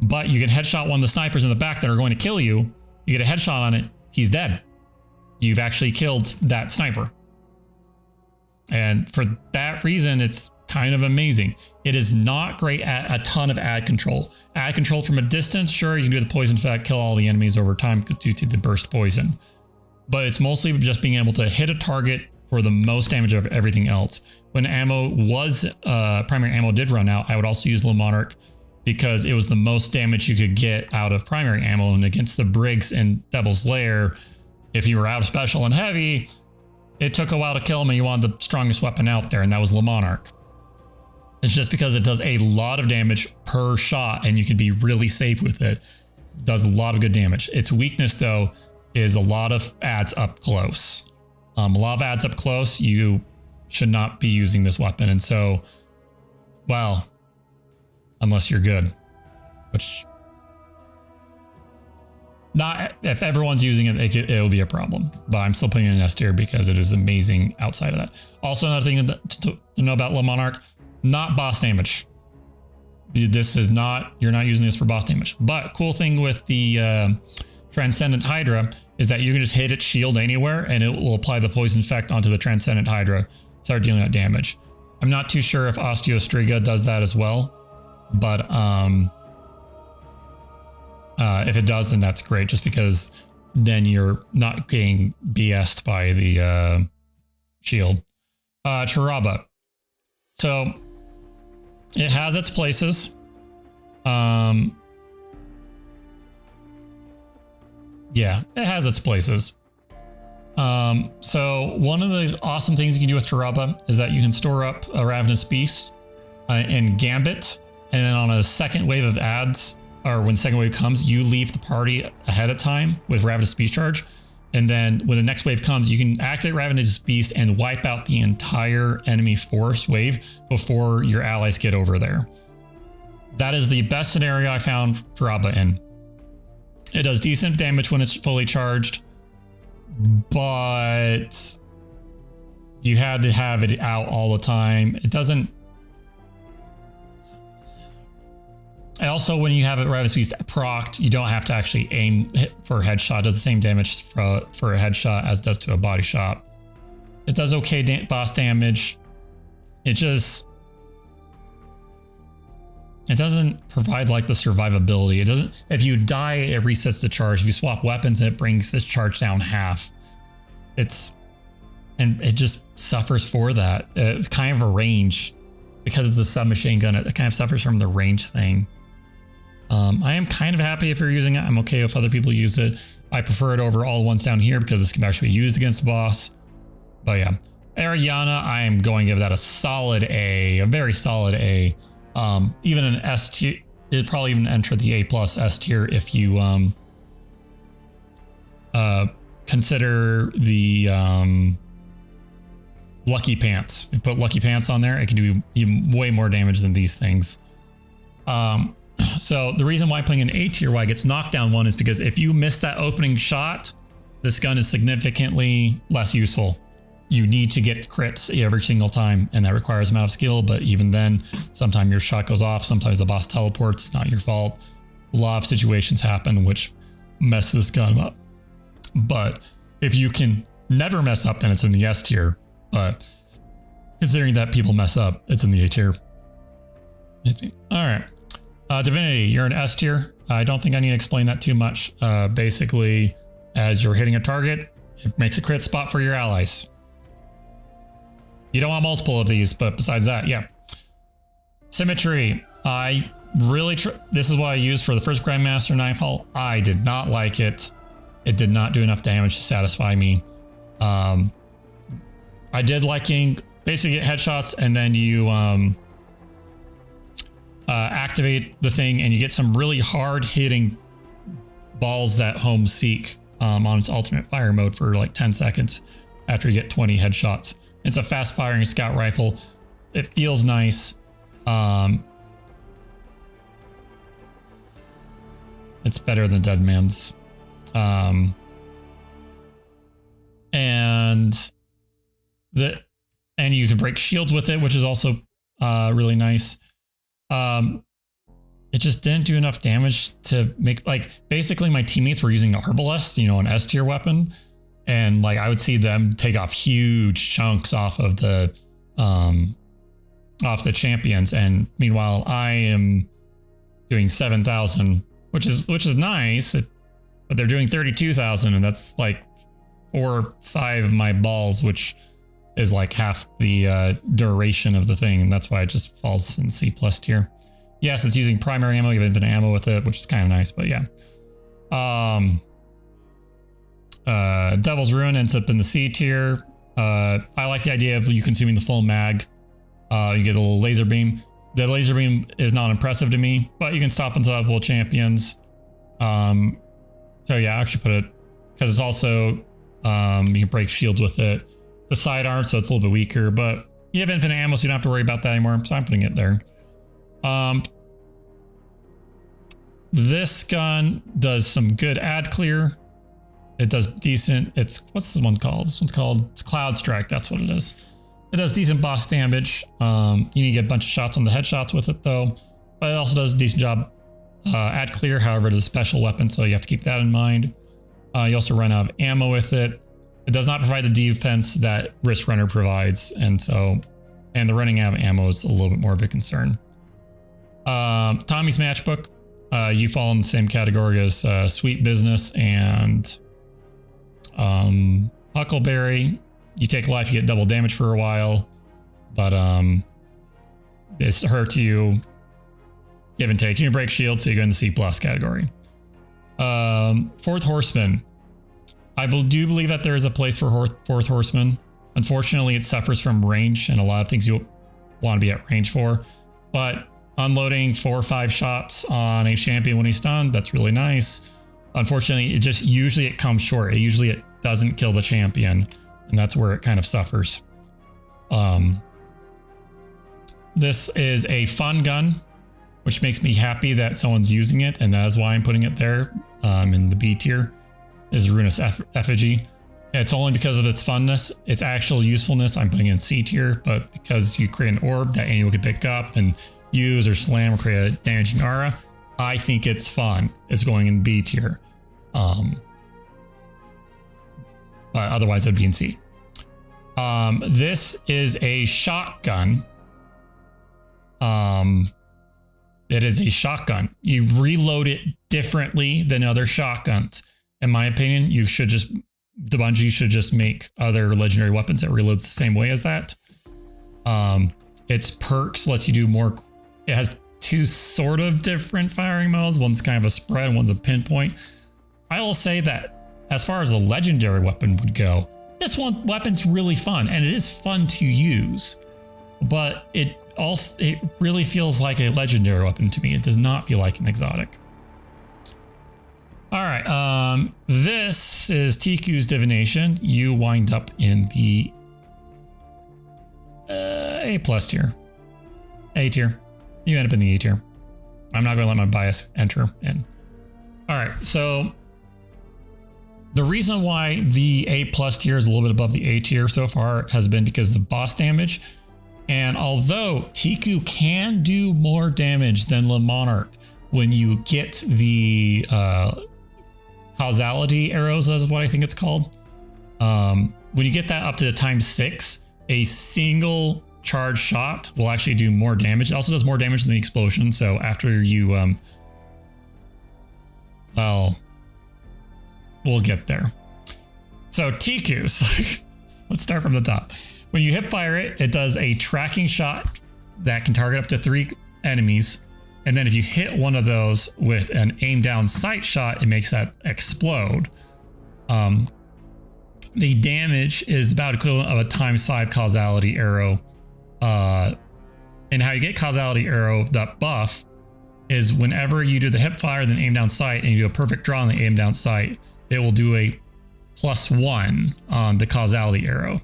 But you can headshot one of the snipers in the back that are going to kill you. You get a headshot on it, he's dead. You've actually killed that sniper. And for that reason, it's kind of amazing. It is not great at a ton of ad control. Ad control from a distance, sure, you can do the poison effect, kill all the enemies over time due to the burst poison. But it's mostly just being able to hit a target for the most damage of everything else. When primary ammo did run out, I would also use Le Monarch because it was the most damage you could get out of primary ammo. And against the Briggs and Devil's Lair, if you were out of special and heavy, it took a while to kill him and you wanted the strongest weapon out there, and that was Le Monarch. It's just because it does a lot of damage per shot and you can be really safe with it. It does a lot of good damage. Its weakness, though, is a lot of ads up close. A lot of ads up close, you should not be using this weapon. And so, well, unless you're good, which Not if everyone's using it, it'll be a problem. But I'm still putting it in S tier because it is amazing outside of that. Also, another thing to know about Le Monarch, not boss damage. This is not, you're not using this for boss damage. But cool thing with the Transcendent Hydra is that you can just hit its shield anywhere and it will apply the poison effect onto the Transcendent Hydra, start dealing out damage. I'm not too sure if Osteostriga does that as well, but if it does, then that's great, just because then you're not getting BS'd by the shield. Chiraba. So it has its places. Yeah, it has its places. So one of the awesome things you can do with Chiraba is that you can store up a Ravenous Beast in Gambit, and then on a second wave of adds, or when the second wave comes, you leave the party ahead of time with Ravenous Beast charge. And then when the next wave comes, you can activate Ravenous Beast and wipe out the entire enemy force wave before your allies get over there. That is the best scenario I found Chiraba in. It does decent damage when it's fully charged, but you had to have it out all the time. It doesn't. Also, when you have it Ravenous Beast procced, you don't have to actually aim for a headshot. It does the same damage for a headshot as it does to a body shot. It does okay boss damage. It just, it doesn't provide like the survivability. It doesn't, if you die, it resets the charge. If you swap weapons, it brings the charge down half. And it just suffers for that. It's kind of a range, because it's a submachine gun. It kind of suffers from the range thing. I am kind of happy if you're using it. I'm okay if other people use it. I prefer it over all the ones down here because this can actually be used against the boss. But yeah, Ariana, I am going to give that a solid A, a very solid A. Even an S tier, it'd probably even enter the A+ S tier if you consider the Lucky Pants. If you put Lucky Pants on there, it can do even way more damage than these things. So the reason why I'm putting an A tier, why it gets knocked down one, is because if you miss that opening shot, this gun is significantly less useful. You need to get crits every single time, and that requires a amount of skill. But even then, sometimes your shot goes off. Sometimes the boss teleports. It's not your fault. A lot of situations happen which mess this gun up. But if you can never mess up, then it's in the S tier. But considering that people mess up, it's in the A tier. All right. Divinity, you're an S tier. I don't think I need to explain that too much. Basically, as you're hitting a target, it makes a crit spot for your allies. You don't want multiple of these, but besides that, yeah. Symmetry, I really, this is what I used for the first Grandmaster Nightfall. I did not like it. It did not do enough damage to satisfy me. I did liking basically get headshots, and then you activate the thing and you get some really hard hitting balls that home seek on its alternate fire mode for like 10 seconds after you get 20 headshots. It's a fast firing scout rifle. It feels nice. It's better than Deadman's. And you can break shields with it, which is also really nice. It just didn't do enough damage to make, like, basically my teammates were using Arbelis, you know, an S tier weapon, and like I would see them take off huge chunks off of the champions, and meanwhile I am doing 7,000, which is nice, but they're doing 32,000, and that's like 4 or 5 of my balls, which is like half the duration of the thing, and that's why it just falls in C+ tier. Yes, it's using primary ammo. You have infinite ammo with it, which is kind of nice, but yeah. Devil's Ruin ends up in the C tier. I like the idea of you consuming the full mag. You get a little laser beam. The laser beam is not impressive to me, but you can stop unstoppable champions. So yeah, I actually put it, because it's also, you can break shields with it. The sidearm, so it's a little bit weaker, but you have infinite ammo, so you don't have to worry about that anymore. So I'm putting it there. This gun does some good ad clear. It does decent. What's this one called? This one's called Cloud Strike. That's what it is. It does decent boss damage. You need to get a bunch of shots on the headshots with it though. But it also does a decent job ad clear. However, it is a special weapon, so you have to keep that in mind. You also run out of ammo with it. It does not provide the defense that Wrist Runner provides, and the running out of ammo is a little bit more of a concern. Tommy's Matchbook. You fall in the same category as Sweet Business and Huckleberry. You take life, you get double damage for a while, but this hurts you. Give and take. You can break shield, so you go in the C+ category. Fourth Horseman. I do believe that there is a place for Fourth Horseman. Unfortunately, it suffers from range and a lot of things you want to be at range for. But unloading 4 or 5 shots on a champion when he's stunned, that's really nice. Unfortunately, usually it comes short. Usually it doesn't kill the champion, and that's where it kind of suffers. This is a fun gun, which makes me happy that someone's using it, and that is why I'm putting it there in the B tier. Is Ruinous Effigy. It's only because of its funness. Its actual usefulness, I'm putting it in C tier, but because you create an orb that anyone can pick up and use or slam or create a damaging aura, I think it's fun. It's going in B tier. But otherwise it'd be in C. This is a shotgun. It is a shotgun. You reload it differently than other shotguns. In my opinion, Bungie should just make other legendary weapons that reloads the same way as that. Its perks lets you do more. It has 2 sort of different firing modes. One's kind of a spread and one's a pinpoint. I will say that as far as a legendary weapon would go, this weapon's really fun, and it is fun to use, but it really feels like a legendary weapon to me. It does not feel like an exotic. All right, this is TQ's Divination. You wind up in the A+ tier. A tier. You end up in the A tier. I'm not going to let my bias enter in. All right, so the reason why the A+ tier is a little bit above the A tier so far has been because of boss damage. And although TQ can do more damage than the Monarch when you get the causality arrows, is what I think it's called. When you get that up to ×6, a single charge shot will actually do more damage. It also does more damage than the explosion. So after you, well, we'll get there. So TQs, let's start from the top. When you hip fire it, it does a tracking shot that can target up to 3 enemies. And then if you hit one of those with an aim down sight shot, it makes that explode. The damage is about equivalent of a ×5 causality arrow. And how you get causality arrow, that buff, is whenever you do the hip fire, then aim down sight, and you do a perfect draw on the aim down sight, it will do a +1 on the causality arrow.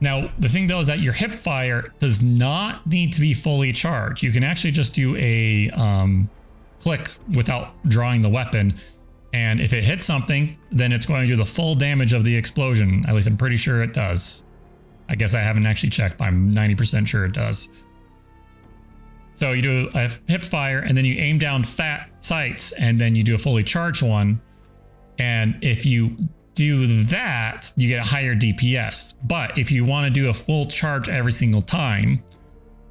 Now, the thing though is that your hip fire does not need to be fully charged. You can actually just do a click without drawing the weapon. And if it hits something, then it's going to do the full damage of the explosion. At least I'm pretty sure it does. I guess I haven't actually checked, but I'm 90% sure it does. So you do a hip fire and then you aim down fat sights and then you do a fully charged one. And if you do that, you get a higher DPS. But if you want to do a full charge every single time,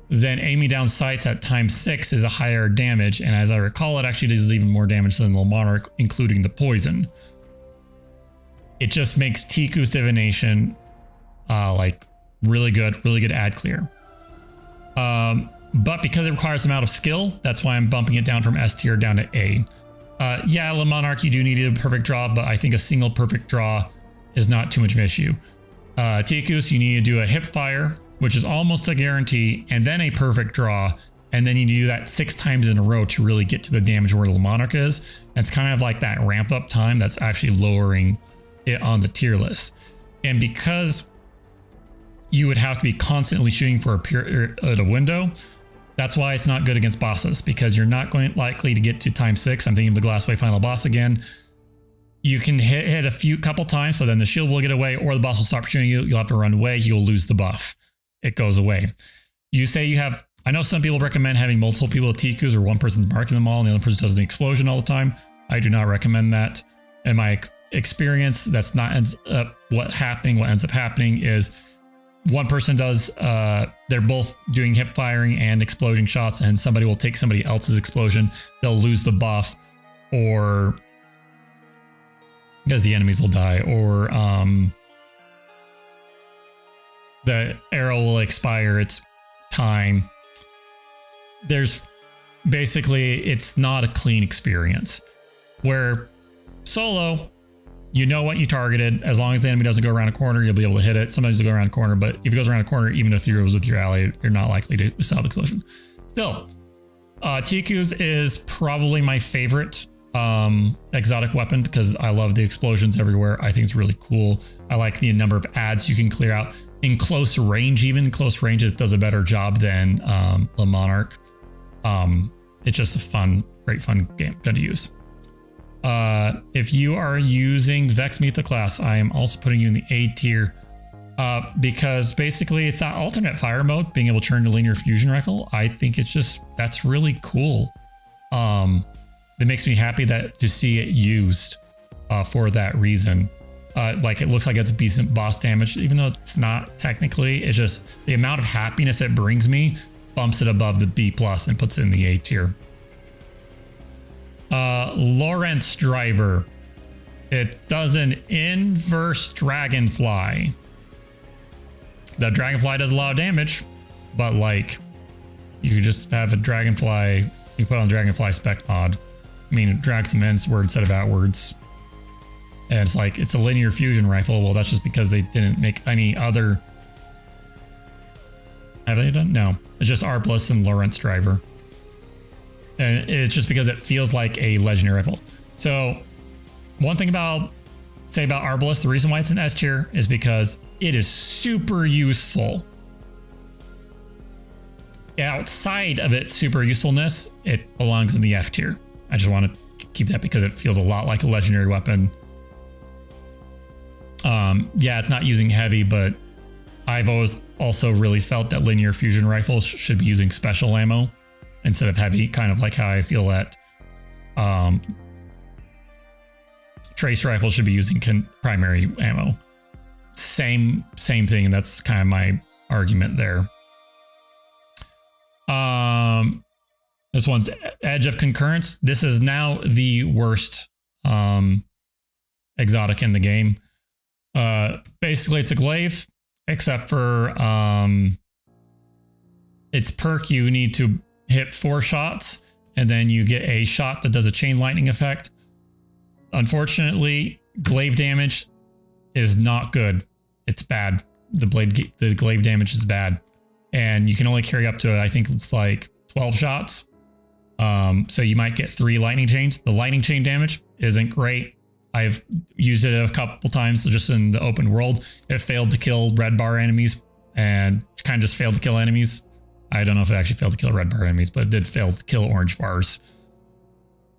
then aiming down sights at ×6 is a higher damage. And as I recall, it actually does even more damage than the Monarch, including the poison. It just makes TQ's Divination like really good ad clear. But because it requires an amount of skill, that's why I'm bumping it down from S tier down to A. Yeah, the Monarch, you do need a perfect draw, but I think a single perfect draw is not too much of an issue. TQ's, you need to do a hip fire, which is almost a guarantee, and then a perfect draw, and then you do that 6 times in a row to really get to the damage where the Monarch is. And it's kind of like that ramp up time that's actually lowering it on the tier list. And because you would have to be constantly shooting for a window, That's why it's not good against bosses, because you're not going likely to get to time 6. I'm thinking of the Glassway final boss again. You can hit a couple times, but then the shield will get away, or the boss will stop shooting you. You'll have to run away. You'll lose the buff. It goes away. You say you have, I know some people recommend having multiple people with TQs, or one person's marking them all and the other person does the explosion all the time. I do not recommend that. In my experience, that's not what ends up happening is one person does, they're both doing hip firing and exploding shots, and somebody will take somebody else's explosion. They'll lose the buff, or because the enemies will die, or the arrow will expire its time. There's basically, it's not a clean experience. Where solo, you know what you targeted. As long as the enemy doesn't go around a corner, you'll be able to hit it. Sometimes it'll go around a corner, but if it goes around a corner, even if you're with your ally, you're not likely to solve explosion. Still, TQs is probably my favorite exotic weapon, because I love the explosions everywhere. I think it's really cool. I like the number of ads you can clear out in close range. Even close range, it does a better job than the Monarch. It's just a great fun game gun to use. If you are using Vex Mytha class, I am also putting you in the A tier, because basically it's that alternate fire mode, being able to turn to linear fusion rifle. I think that's really cool. It makes me happy to see it used for that reason. Like, it looks like it's decent boss damage, even though it's not technically. It's just the amount of happiness it brings me bumps it above the B+ and puts it in the A tier. Lawrence Driver. It does an inverse dragonfly. The dragonfly does a lot of damage, but like, you could just have a dragonfly, you put on dragonfly spec mod. I mean, it drags them inward instead of outwards. And it's like, it's a linear fusion rifle. Well, that's just because they didn't make any other. Have they done? No, it's just Arbelis and Lawrence Driver. And it's just because it feels like a legendary rifle. So one thing about Arbelis, the reason why it's an S tier is because it is super useful. Outside of its super usefulness, it belongs in the F tier. I just want to keep that because it feels a lot like a legendary weapon. Yeah, it's not using heavy, but I've always also really felt that linear fusion rifles should be using special ammo instead of heavy, kind of like how I feel that trace rifles should be using primary ammo. Same thing, and that's kind of my argument there. This one's Edge of Concurrence. This is now the worst exotic in the game. Basically, it's a glaive, except for its perk, you need to hit 4 shots, and then you get a shot that does a chain lightning effect. Unfortunately, glaive damage is not good. It's bad. The glaive damage is bad, and you can only carry up to, I think it's like 12 shots. So you might get 3 lightning chains. The lightning chain damage isn't great. I've used it a couple times just in the open world. It failed to kill red bar enemies and kind of just failed to kill enemies. I don't know if it actually failed to kill red bar enemies, but it did fail to kill orange bars.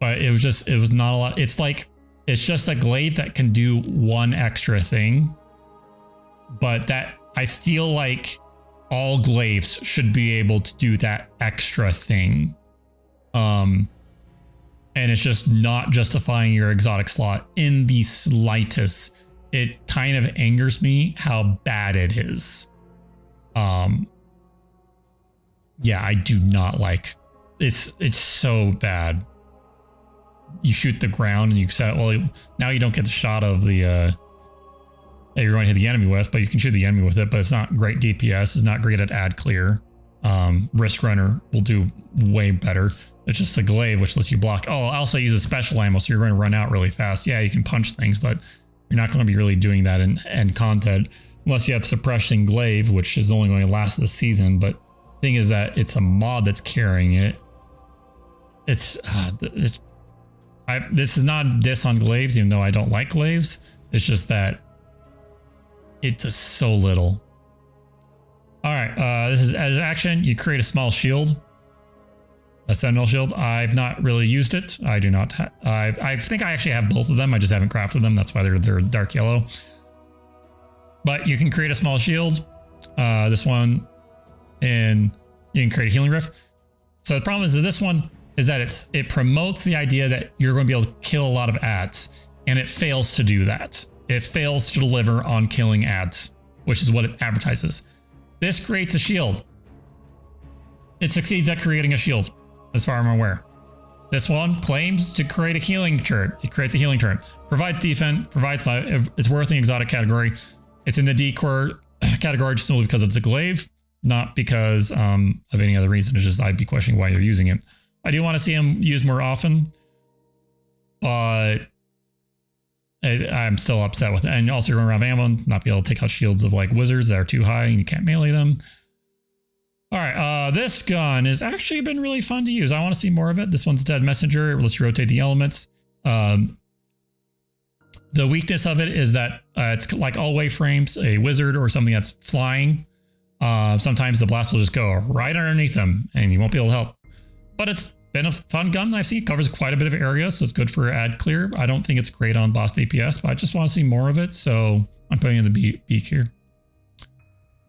But it was not a lot. It's just a glaive that can do one extra thing. But that, I feel like all glaives should be able to do that extra thing. And it's just not justifying your exotic slot in the slightest. It kind of angers me how bad it is. Yeah, I do not like it's so bad. You shoot the ground and you set, well, now you don't get the shot of the that you're going to hit the enemy with, but you can shoot the enemy with it, but it's not great DPS. It's not great at ad clear. Risk Runner will do way better. It's just a glaive, which lets you block. Oh, also uses special ammo, so you're going to run out really fast. Yeah, you can punch things, but you're not going to be really doing that in content unless you have Suppression Glaive, which is only going to last this season. But the thing is that it's a mod that's carrying it. This is not a diss on glaives, even though I don't like glaives. It's just that it does so little. All right, this is edge action. You create a small shield. a Sentinel Shield. I've not really used it. I do not. I think I actually have both of them. I just haven't crafted them. That's why they're dark yellow. But you can create a small shield. This one, and you can create a healing rift. So the problem is that this one is that it promotes the idea that you're going to be able to kill a lot of ads, and it fails to do that. It fails to deliver on killing ads, which is what it advertises. This creates a shield. It succeeds at creating a shield, as far as I'm aware. This one claims to create a healing turret. It creates a healing turret. Provides defense, provides life. It's worth the exotic category. It's in the decor category just simply because it's a glaive, not because of any other reason. It's just I'd be questioning why you're using it. I do want to see him used more often, but I'm still upset with it. And also you're going around ammo, not be able to take out shields of like wizards that are too high and you can't melee them. All right, this gun has actually been really fun to use. I want to see more of it. This one's Dead Messenger. It lets you rotate the elements. The weakness of it is that it's like all wayframes, a wizard or something that's flying. Sometimes the blast will just go right underneath them and you won't be able to help. But it's been a fun gun that I've seen. It covers quite a bit of area, so it's good for ad clear. I don't think it's great on boss DPS, but I just want to see more of it, so I'm putting in the B here.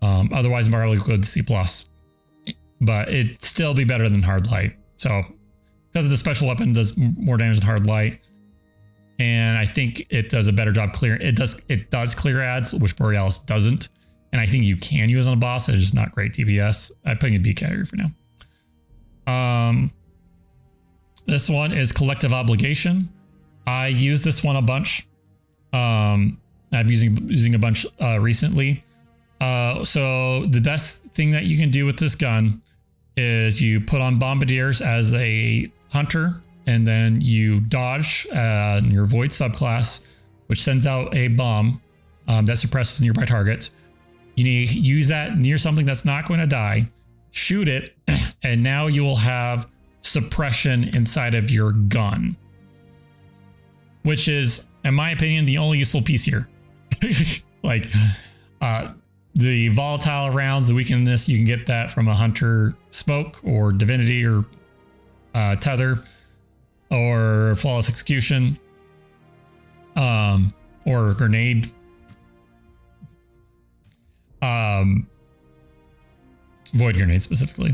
Otherwise, I'm probably good to C+. But it'd still be better than hard light. So because the special weapon does more damage than hard light, and I think it does a better job clearing. It does clear ads, which Borealis doesn't. And I think you can use on a boss. It's just not great DPS. I'm putting a B category for now. This one is Collective Obligation. I use this one a bunch. I'm using a bunch recently. So the best thing that you can do with this gun is you put on Bombardiers as a hunter, and then you dodge your Void subclass, which sends out a bomb that suppresses nearby targets. You need to use that near something that's not going to die, shoot it, and now you will have suppression inside of your gun, which is, in my opinion, the only useful piece here. Like the volatile rounds, the weakness, you can get that from a hunter smoke or divinity or tether or flawless execution or grenade. Void grenade specifically.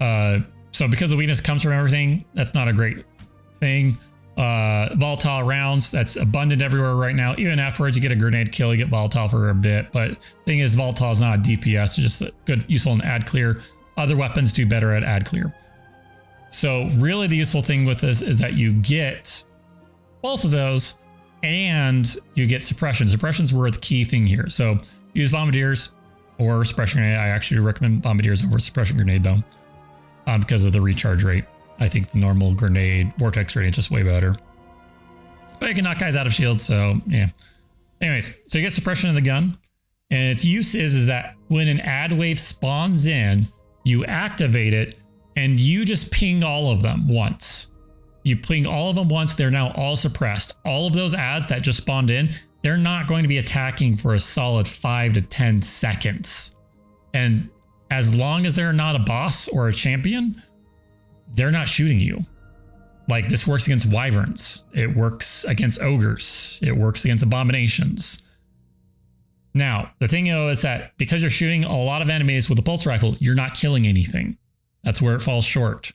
So because the weakness comes from everything, that's not a great thing. Volatile rounds, that's abundant everywhere right now. Even afterwards, you get a grenade kill, you get volatile for a bit. But thing is, volatile is not a DPS, it's just good, useful in ad clear. Other weapons do better at ad clear. So really the useful thing with this is that you get both of those and you get suppression. Suppressions were the key thing here. So use Bombardiers or Suppression Grenade. I actually recommend Bombardiers over Suppression Grenade though, because of the recharge rate. I think the normal grenade, Vortex Grenade is just way better. But you can knock guys out of shields, so yeah. Anyways, so you get suppression in the gun. And its use is that when an ad wave spawns in, you activate it and you just ping all of them once. You ping all of them once, they're now all suppressed. All of those ads that just spawned in, they're not going to be attacking for a solid 5 to 10 seconds. And as long as they're not a boss or a champion, they're not shooting you. Like this works against wyverns. It works against ogres. It works against abominations. Now, the thing is that because you're shooting a lot of enemies with a pulse rifle, you're not killing anything. That's where it falls short.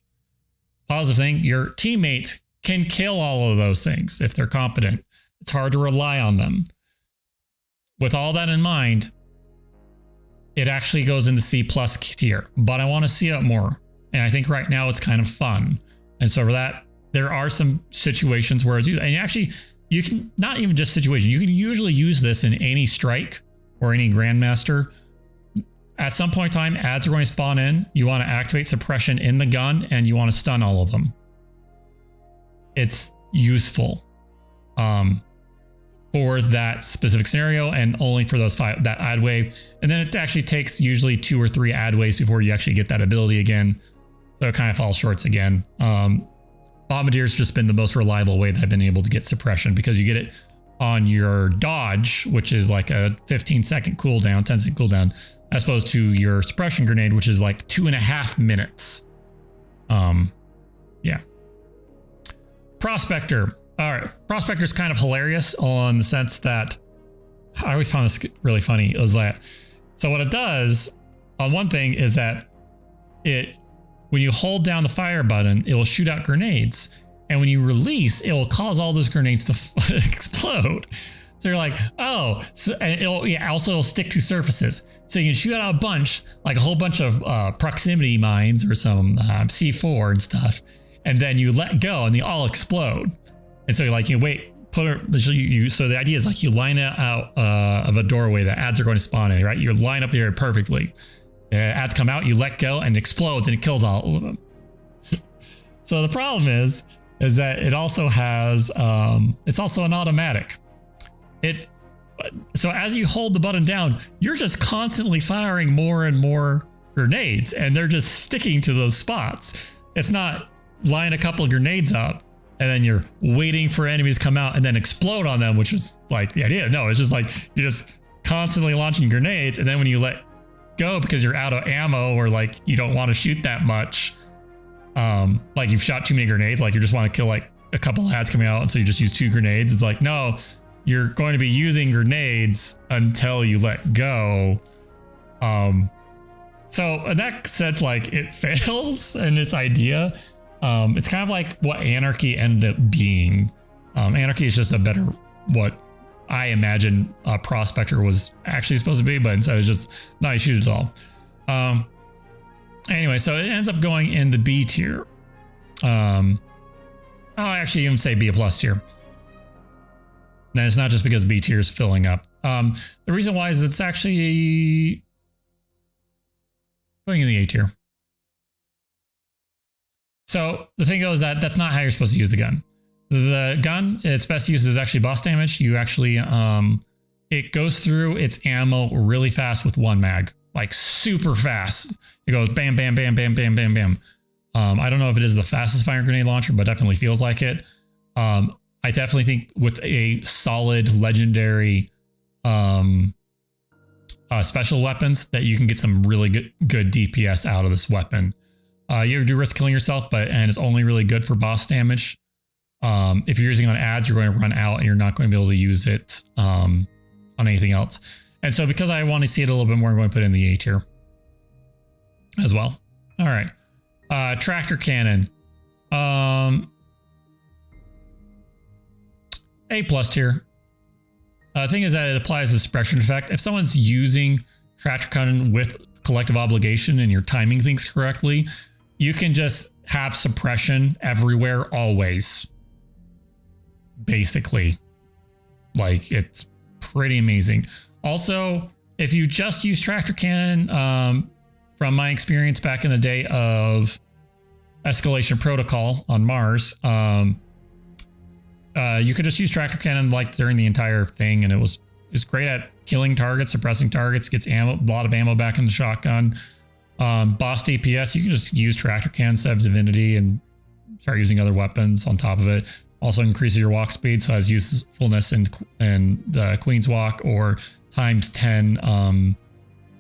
Positive thing, your teammate can kill all of those things if they're competent. It's hard to rely on them. With all that in mind, it actually goes into C+ tier, but I want to see it more. And I think right now it's kind of fun. And so for that, there are some situations where it's used. And actually, you can, not even just situation, you can usually use this in any strike or any Grandmaster. At some point in time, ads are going to spawn in. You want to activate suppression in the gun and you want to stun all of them. It's useful for that specific scenario and only for those 5, that ad wave. And then it actually takes usually 2 or 3 ad waves before you actually get that ability again. So it kind of falls short again. Bombardier's just been the most reliable way that I've been able to get suppression because you get it on your dodge, which is like a 15-second cooldown, 10-second cooldown, as opposed to your suppression grenade, which is like 2.5 minutes. Yeah. Prospector. All right. Prospector is kind of hilarious on the sense that I always found this really funny. It was that, so what it does on one thing is that when you hold down the fire button, it will shoot out grenades. And when you release, it will cause all those grenades to explode. So you're like, oh, so, and it'll also stick to surfaces. So you can shoot out a bunch, like a whole bunch of proximity mines or some C4 and stuff. And then you let go and they all explode. And so you're like, you wait, so the idea is like you line it out of a doorway that ads are going to spawn in, right? You line up the area perfectly. Ads come out, you let go and it explodes and it kills all of them. So the problem is that it also has, it's also an automatic. So as you hold the button down, you're just constantly firing more and more grenades and they're just sticking to those spots. It's not line a couple of grenades up and then you're waiting for enemies to come out and then explode on them, which is like the idea. No, it's just like you're just constantly launching grenades. And then when you let go because you're out of ammo or like you don't want to shoot that much, like you've shot too many grenades, like you just want to kill like a couple of ads coming out and so you just use 2 grenades. It's like, no, you're going to be using grenades until you let go. So in that sense, like it fails in its idea. It's kind of like what Anarchy ended up being. Anarchy is just a better, what I imagine Prospector was actually supposed to be, but instead it's just not you shoot it all. Anyway, so it ends up going in the B tier. I'll actually even say B+ tier. And it's not just because B tier is filling up. The reason why is it's actually putting in the A tier. So the thing goes that that's not how you're supposed to use the gun. The gun, its best use is actually boss damage. You actually, it goes through its ammo really fast with 1 mag, like super fast. It goes bam, bam, bam, bam, bam, bam, bam. I don't know if it is the fastest firing grenade launcher, but definitely feels like it. I definitely think with a solid legendary special weapons that you can get some really good DPS out of this weapon. You do risk killing yourself, and it's only really good for boss damage. If you're using it on ads, you're going to run out and you're not going to be able to use it on anything else. And so because I want to see it a little bit more, I'm going to put it in the A tier as well. All right. Tractor cannon. A+ tier. The thing is that it applies a suppression effect. If someone's using tractor cannon with collective obligation and you're timing things correctly, you can just have suppression everywhere always. Basically. Like, it's pretty amazing. Also, if you just use tractor cannon, from my experience back in the day of Escalation Protocol on Mars, you could just use tractor cannon like during the entire thing, and it's great at killing targets, suppressing targets, gets ammo, a lot of ammo back in the shotgun. Boss DPS, you can just use tractor cannon instead of Divinity and start using other weapons on top of it. Also increases your walk speed, so it has usefulness in the Queen's Walk or times 10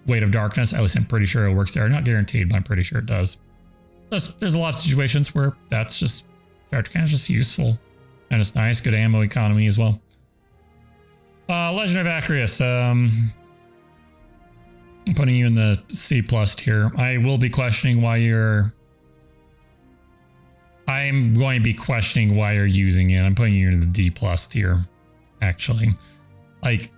Weight of Darkness. At least I'm pretty sure it works there. Not guaranteed, but I'm pretty sure it does. There's a lot of situations where that's just tractor cannon is just useful. And it's nice, good ammo economy as well. Legend of Acreus. I'm putting you in the C+ tier. I will be questioning why you're... I'm going to be questioning why you're using it. I'm putting you in the D+ tier, actually. Like,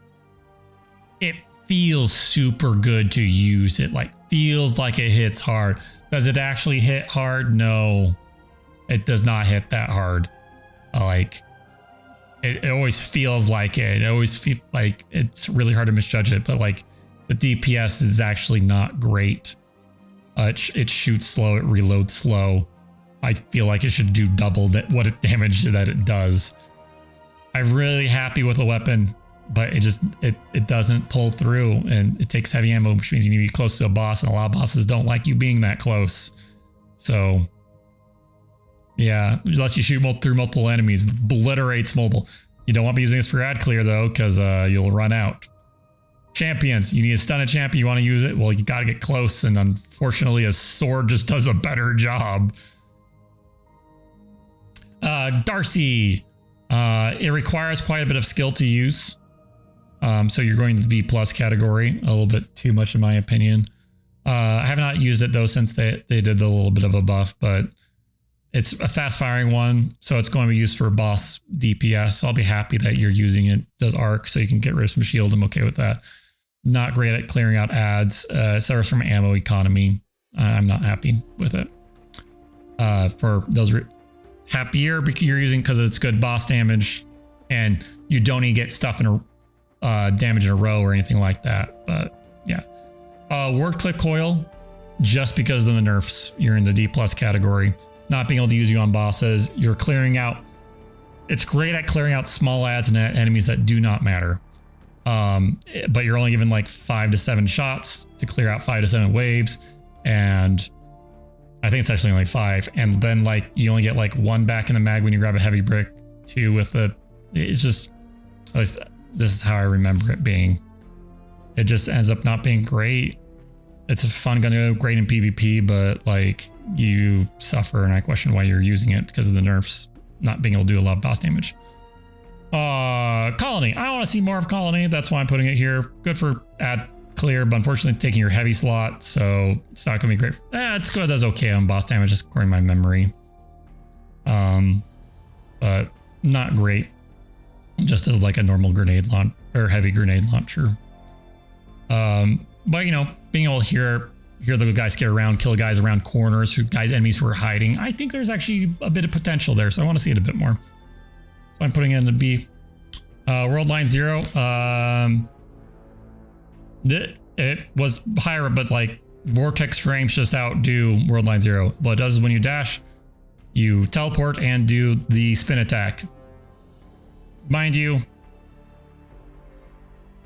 it feels super good to use. It like feels like it hits hard. Does it actually hit hard? No, it does not hit that hard. Like, it always feels like it. It always feels like it's really hard to misjudge it, but like the DPS is actually not great. It shoots slow, it reloads slow. I feel like it should do double what damage that it does. I'm really happy with the weapon, but it doesn't pull through, and it takes heavy ammo, which means you need to be close to a boss, and a lot of bosses don't like you being that close. So yeah, it lets you shoot through multiple enemies, obliterates mobile. You don't want to be using this for ad clear though, because you'll run out. Champions, you need to stun a champion, you want to use it? Well, you got to get close, and unfortunately a sword just does a better job. Darcy. It requires quite a bit of skill to use. So you're going to the B+ category, a little bit too much in my opinion. I have not used it though since they did a little bit of a buff, but it's a fast firing one, so it's going to be used for boss DPS. So I'll be happy that you're using it. It does arc, so you can get rid of some shields. I'm okay with that. Not great at clearing out ads. It suffers from ammo economy. I'm not happy with it. For those happier because you're using because it's good boss damage, and you don't need to get stuff in a damage in a row or anything like that. But yeah, word click coil, just because of the nerfs, you're in the D+ category. Not being able to use you on bosses, you're clearing out. It's great at clearing out small ads and enemies that do not matter. But you're only given like 5 to 7 shots to clear out 5 to 7 waves, and I think it's actually only 5. And then like you only get like 1 back in the mag when you grab a heavy brick, 2 with a. It's just, at least this is how I remember it being. It just ends up not being great. It's a fun gun to go, great in PvP, but like you suffer, and I question why you're using it because of the nerfs not being able to do a lot of boss damage. Colony. I want to see more of Colony. That's why I'm putting it here. Good for ad clear, but unfortunately taking your heavy slot, so it's not gonna be great. It's good. That's okay on boss damage, just according to my memory. But not great. Just as like a normal grenade launch or heavy grenade launcher. But you know, being able to hear the guys get around, kill guys around corners, enemies who are hiding. I think there's actually a bit of potential there, so I want to see it a bit more. So I'm putting it in the B. World Line 0. It was higher, but like Vortex frames just outdo World Line 0. What it does is when you dash, you teleport and do the spin attack. Mind you,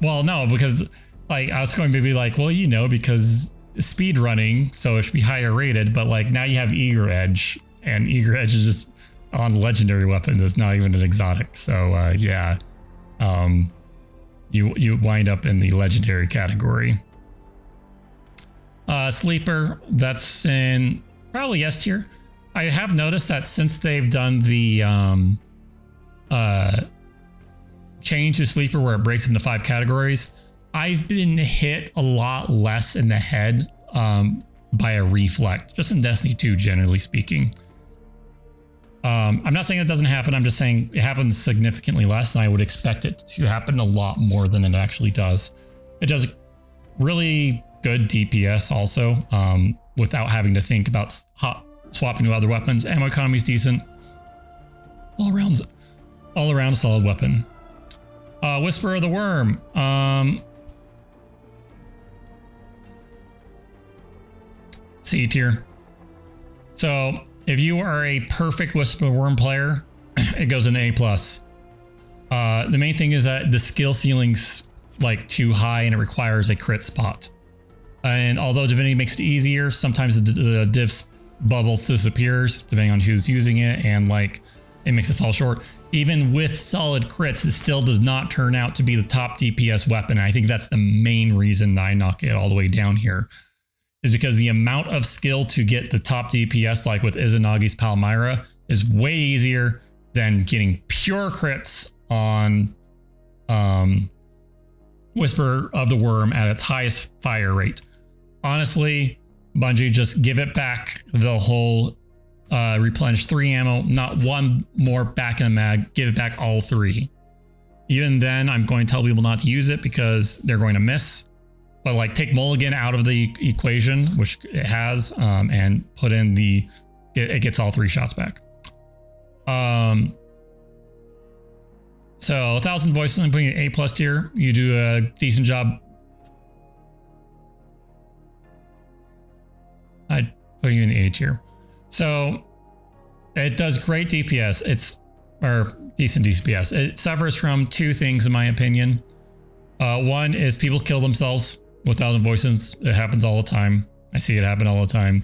well, no, because like I was going to be like, well, you know, because speed running, so it should be higher rated, but like now you have Eager Edge, and Eager Edge is just on legendary weapons. It's not even an exotic. So yeah, you wind up in the legendary category. Sleeper, that's in probably S tier. I have noticed that since they've done the change to Sleeper where it breaks into 5 categories, I've been hit a lot less in the head by a reflect, just in Destiny 2, generally speaking. I'm not saying it doesn't happen. I'm just saying it happens significantly less, and I would expect it to happen a lot more than it actually does. It does really good DPS also, without having to think about swapping to other weapons. Ammo economy is decent. All around a solid weapon. Whisper of the Worm. C tier. So if you are a perfect Whisper of the Worm player, it goes in A+. The main thing is that the skill ceiling's like too high and it requires a crit spot. And although Divinity makes it easier, sometimes the div bubbles disappears depending on who's using it, and like it makes it fall short. Even with solid crits, it still does not turn out to be the top DPS weapon. I think that's the main reason I knock it all the way down here, is because the amount of skill to get the top DPS, like with Izanagi's Palmyra, is way easier than getting pure crits on Whisper of the Worm at its highest fire rate. Honestly, Bungie, just give it back the whole replenish 3 ammo, not 1 more back in the mag, give it back all 3. Even then, I'm going to tell people not to use it because they're going to miss. But like take Mulligan out of the equation, which it has, and put in it gets all 3 shots back. So 1,000 Voices, I'm putting it A+ tier. You do a decent job. I'd put you in the A tier. So it does great DPS. Or decent DPS. It suffers from 2 things in my opinion. One is people kill themselves with 1,000 Voices. It happens all the time. I see it happen all the time.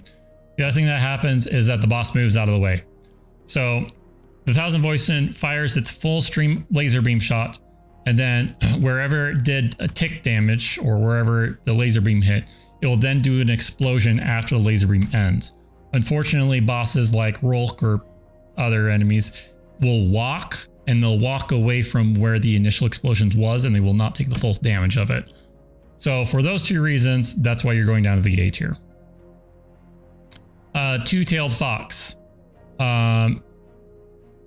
The other thing that happens is that the boss moves out of the way. So the 1,000 Voices fires its full stream laser beam shot, and then wherever it did a tick damage or wherever the laser beam hit, it will then do an explosion after the laser beam ends. Unfortunately, bosses like Rolk or other enemies will walk, and they'll walk away from where the initial explosion was, and they will not take the full damage of it. So for those two reasons, that's why you're going down to the A tier. Two-tailed fox.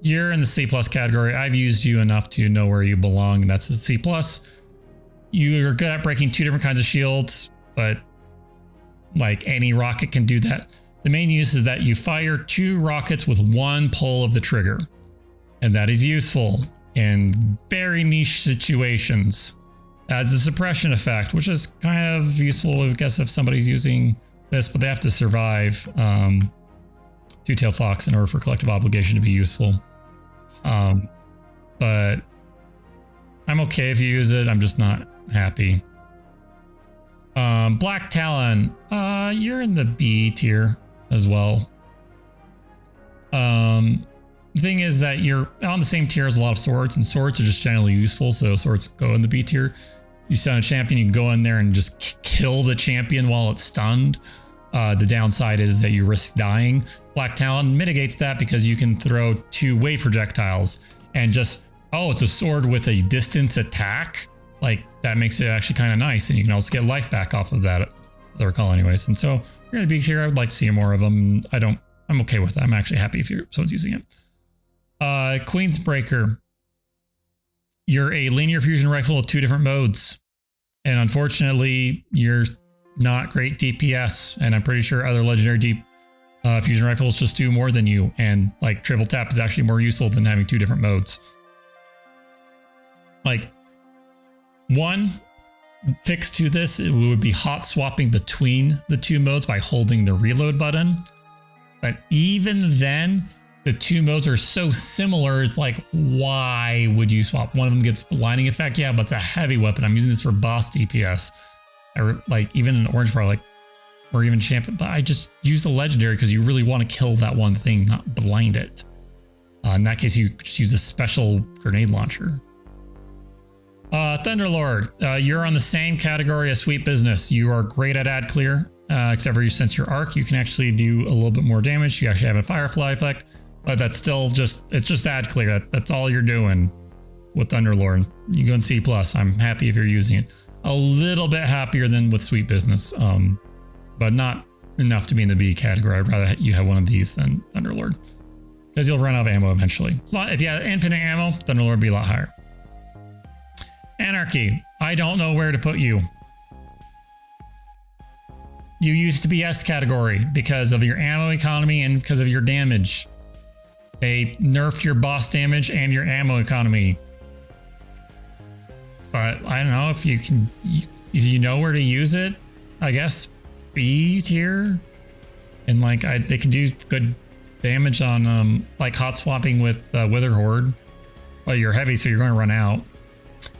You're in the C+ category. I've used you enough to know where you belong. That's a C+. You're good at breaking two different kinds of shields, but like any rocket can do that. The main use is that you fire two rockets with one pull of the trigger. And that is useful in very niche situations. Adds a suppression effect, which is kind of useful, I guess, if somebody's using this, but they have to survive Two-Tailed Fox in order for collective obligation to be useful. But I'm okay if you use it. I'm just not happy. Black Talon, you're in the B tier as well. The thing is that you're on the same tier as a lot of swords, and swords are just generally useful, so swords go in the B tier. You stun a champion, you can go in there and just kill the champion while it's stunned. The downside is that you risk dying. Black Talon mitigates that because you can throw two wave projectiles and just, oh, it's a sword with a distance attack. Like, that makes it actually kind of nice, and you can also get life back off of that, as I recall anyways. And so you're going to be here. I would like to see more of them. I'm okay with that. I'm actually happy if someone's using it. Queensbreaker. You're a linear fusion rifle with two different modes. And unfortunately, you're not great DPS. And I'm pretty sure other legendary fusion rifles just do more than you. And like triple tap is actually more useful than having two different modes. Like, one fix to this, it would be hot swapping between the two modes by holding the reload button. But even then, the two modes are so similar, it's like, why would you swap? One of them gives blinding effect, yeah, but it's a heavy weapon. I'm using this for boss DPS. Like, even an orange bar, like, or even champion, but I just use the legendary because you really want to kill that one thing, not blind it. In that case, you just use a special grenade launcher. Thunderlord, you're on the same category as Sweet Business. You are great at ad clear, except for since your arc, you can actually do a little bit more damage. You actually have a Firefly effect, but that's still it's just ad clear. That's all you're doing with Thunderlord. You go in C+. I'm happy if you're using it. A little bit happier than with Sweet Business, but not enough to be in the B category. I'd rather you have one of these than Thunderlord, because you'll run out of ammo eventually. So if you had infinite ammo, Thunderlord would be a lot higher. Anarchy, I don't know where to put you. You used to be S category because of your ammo economy and because of your damage. They nerfed your boss damage and your ammo economy. But I don't know if you know where to use it. I guess B tier, and like they can do good damage on like hot swapping with Wither Horde. Well, you're heavy, so you're going to run out.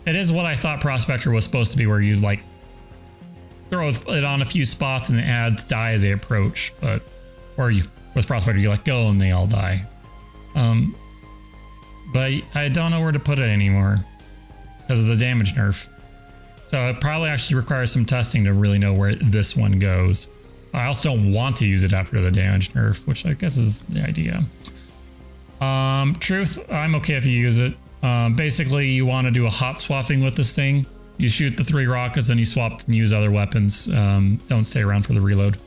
It is what I thought Prospector was supposed to be, where you like throw it on a few spots and the ads die as they approach. But with Prospector, you let go and they all die. But I don't know where to put it anymore because of the damage nerf. So it probably actually requires some testing to really know where this one goes. I also don't want to use it after the damage nerf, which I guess is the idea. Truth, I'm okay if you use it. Basically, you want to do a hot swapping with this thing. You shoot the 3 rockets and you swap and use other weapons. Don't stay around for the reload.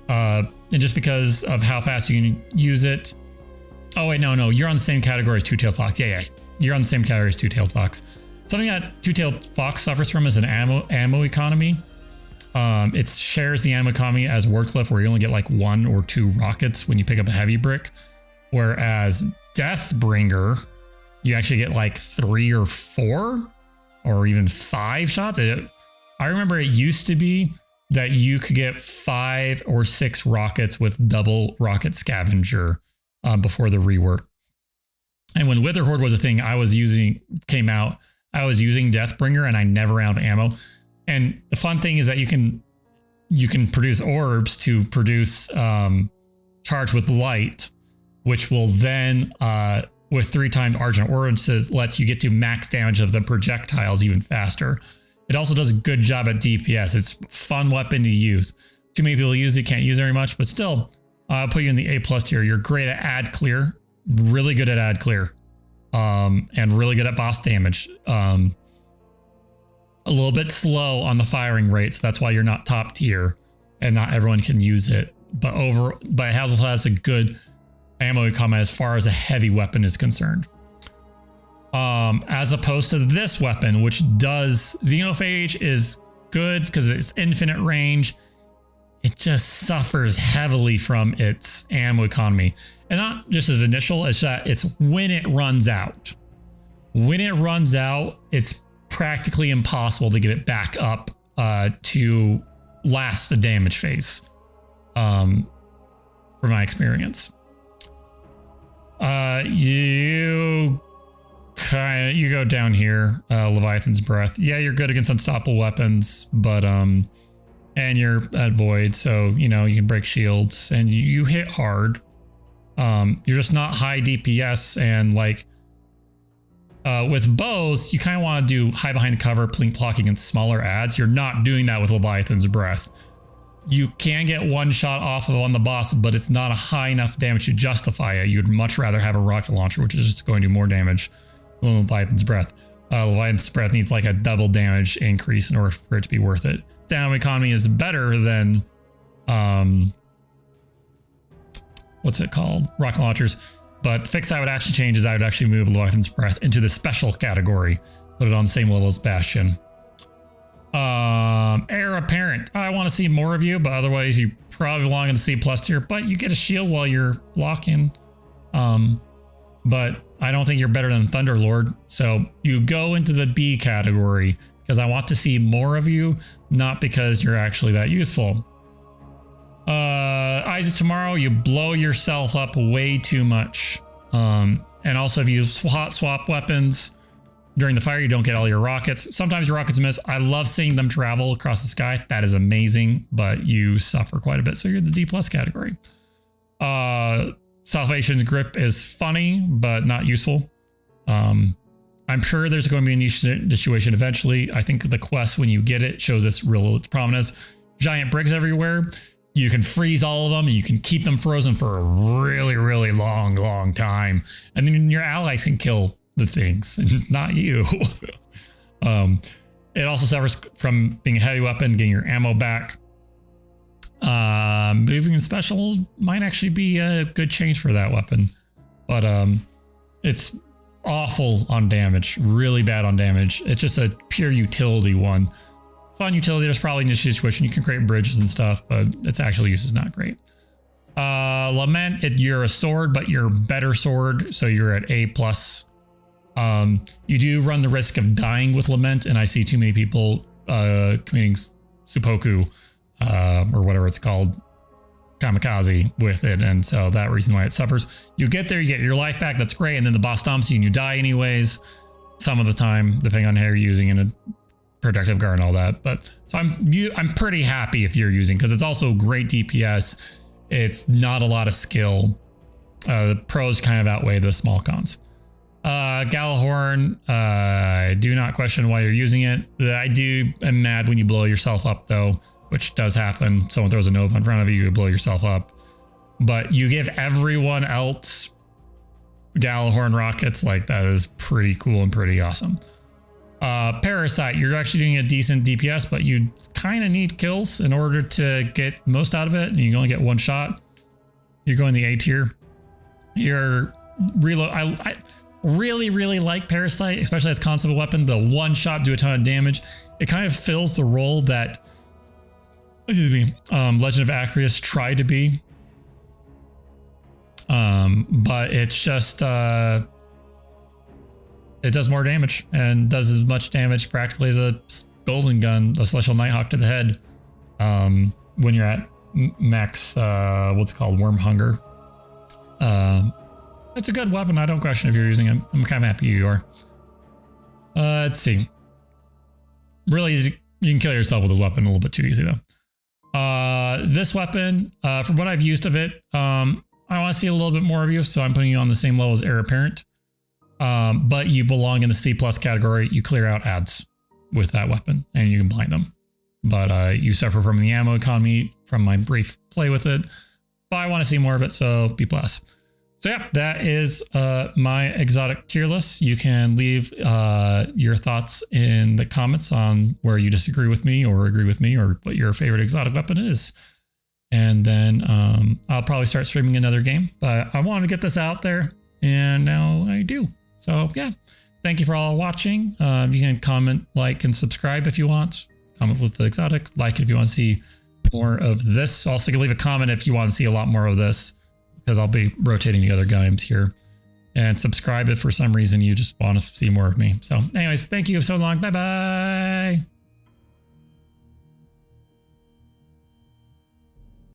And just because of how fast you can use it. Oh, wait, no. You're on the same category as Two-Tailed Fox. Yeah. You're on the same category as Two-Tailed Fox. Something that Two-Tailed Fox suffers from is an ammo economy. It shares the ammo economy as Wardcliff, where you only get like 1 or 2 rockets when you pick up a heavy brick. Whereas Deathbringer, you actually get like 3 or 4 or even 5 shots. I remember it used to be that you could get 5 or 6 rockets with double rocket scavenger before the rework. And when Wither Horde was a thing I was using Deathbringer and I never ran out of ammo. And the fun thing is that you can produce orbs to produce charge with light, which will then with 3 times Argent Orange lets you get to max damage of the projectiles even faster. It also does a good job at DPS. It's a fun weapon to use. Too many people use it, can't use it very much, but still, I'll put you in the A+ tier. You're great at ad clear. really good at ad clear, and really good at boss damage. A little bit slow on the firing rate, so that's why you're not top tier, and not everyone can use it. But it also has a good ammo economy as far as a heavy weapon is concerned. As opposed to this weapon, which does Xenophage, is good because it's infinite range. It just suffers heavily from its ammo economy, and not just as initial. It's that it's when it runs out. When it runs out, it's practically impossible to get it back up to last the damage phase. From my experience, you go down here, Leviathan's Breath. Yeah, you're good against unstoppable weapons, but and you're at Void, so you know you can break shields and you hit hard. You're just not high DPS, and like with bows, you kind of want to do high behind cover, plink plock against smaller adds. You're not doing that with Leviathan's Breath. You can get one shot off of on the boss, but it's not a high enough damage to justify it. You'd much rather have a rocket launcher, which is just going to do more damage than Leviathan's Breath. Leviathan's Breath needs like a double damage increase in order for it to be worth it. Ammo economy is better than what's it called? Rocket launchers. But fix I would actually change is I would actually move Leviathan's Breath into the special category. Put it on the same level as Bastion. Heir Apparent. I want to see more of you, but otherwise you probably belong in the C+ tier, but you get a shield while you're blocking. But I don't think you're better than Thunderlord. So you go into the B category because I want to see more of you, not because you're actually that useful. Eyes of Tomorrow, you blow yourself up way too much. And also if you hot swap weapons during the fire, you don't get all your rockets. Sometimes your rockets miss. I love seeing them travel across the sky. That is amazing, but you suffer quite a bit. So you're the D+ category. Salvation's Grip is funny, but not useful. I'm sure there's going to be a niche situation eventually. I think the quest, when you get it, shows its real prominence. Giant bricks everywhere. You can freeze all of them, and you can keep them frozen for a really, really long time. And then your allies can kill the things, and not you. It also suffers from being a heavy weapon, getting your ammo back. Moving in special might actually be a good change for that weapon, but it's awful on damage, really bad on damage. It's just a pure utility one. Fun utility. There's probably a niche situation. You can create bridges and stuff, but its actual use is not great. Lament, you're a sword, but you're better sword, so you're at A+. You do run the risk of dying with Lament, and I see too many people committing seppuku, or whatever it's called, kamikaze with it, and so that reason why it suffers. You get there, you get your life back, that's great, and then the boss stomps you and you die anyways, some of the time, depending on how you're using in a protective guard and all that. But so I'm pretty happy if you're using, because it's also great DPS. It's not a lot of skill. The pros kind of outweigh the small cons. Gallahorn, I do not question why you're using it. am mad when you blow yourself up though, which does happen. Someone throws a Nova in front of you, you blow yourself up. But you give everyone else Gallahorn rockets, like that is pretty cool and pretty awesome. Parasite, you're actually doing a decent DPS, but you kind of need kills in order to get most out of it, and you only get one shot. You're going the A tier. You're reload. I really like Parasite, especially as concept of weapon. The one shot do a ton of damage. It kind of fills the role that, excuse me, Legend of Acreus tried to be. But it's just it does more damage and does as much damage practically as a golden gun, a Celestial Nighthawk to the head. When you're at max, what's it called, Worm Hunger. It's a good weapon. I don't question if you're using it. I'm kind of happy you are. Let's see. Really easy. You can kill yourself with a weapon a little bit too easy though. This weapon, from what I've used of it, I want to see a little bit more of you, so I'm putting you on the same level as Heir Apparent. But you belong in the C+ category. You clear out ads with that weapon, and you can blind them. But you suffer from the ammo economy from my brief play with it. But I want to see more of it, so B+. So yeah, that is my exotic tier list. You can leave your thoughts in the comments on where you disagree with me or agree with me or what your favorite exotic weapon is. And then I'll probably start streaming another game, but I wanted to get this out there and now I do. So yeah, thank you for all watching. You can comment, like, and subscribe if you want. Comment with the exotic, like it if you want to see more of this. Also, you can leave a comment if you want to see a lot more of this, because I'll be rotating the other games here. And subscribe if for some reason you just want to see more of me. So anyways, thank you so long. Bye-bye.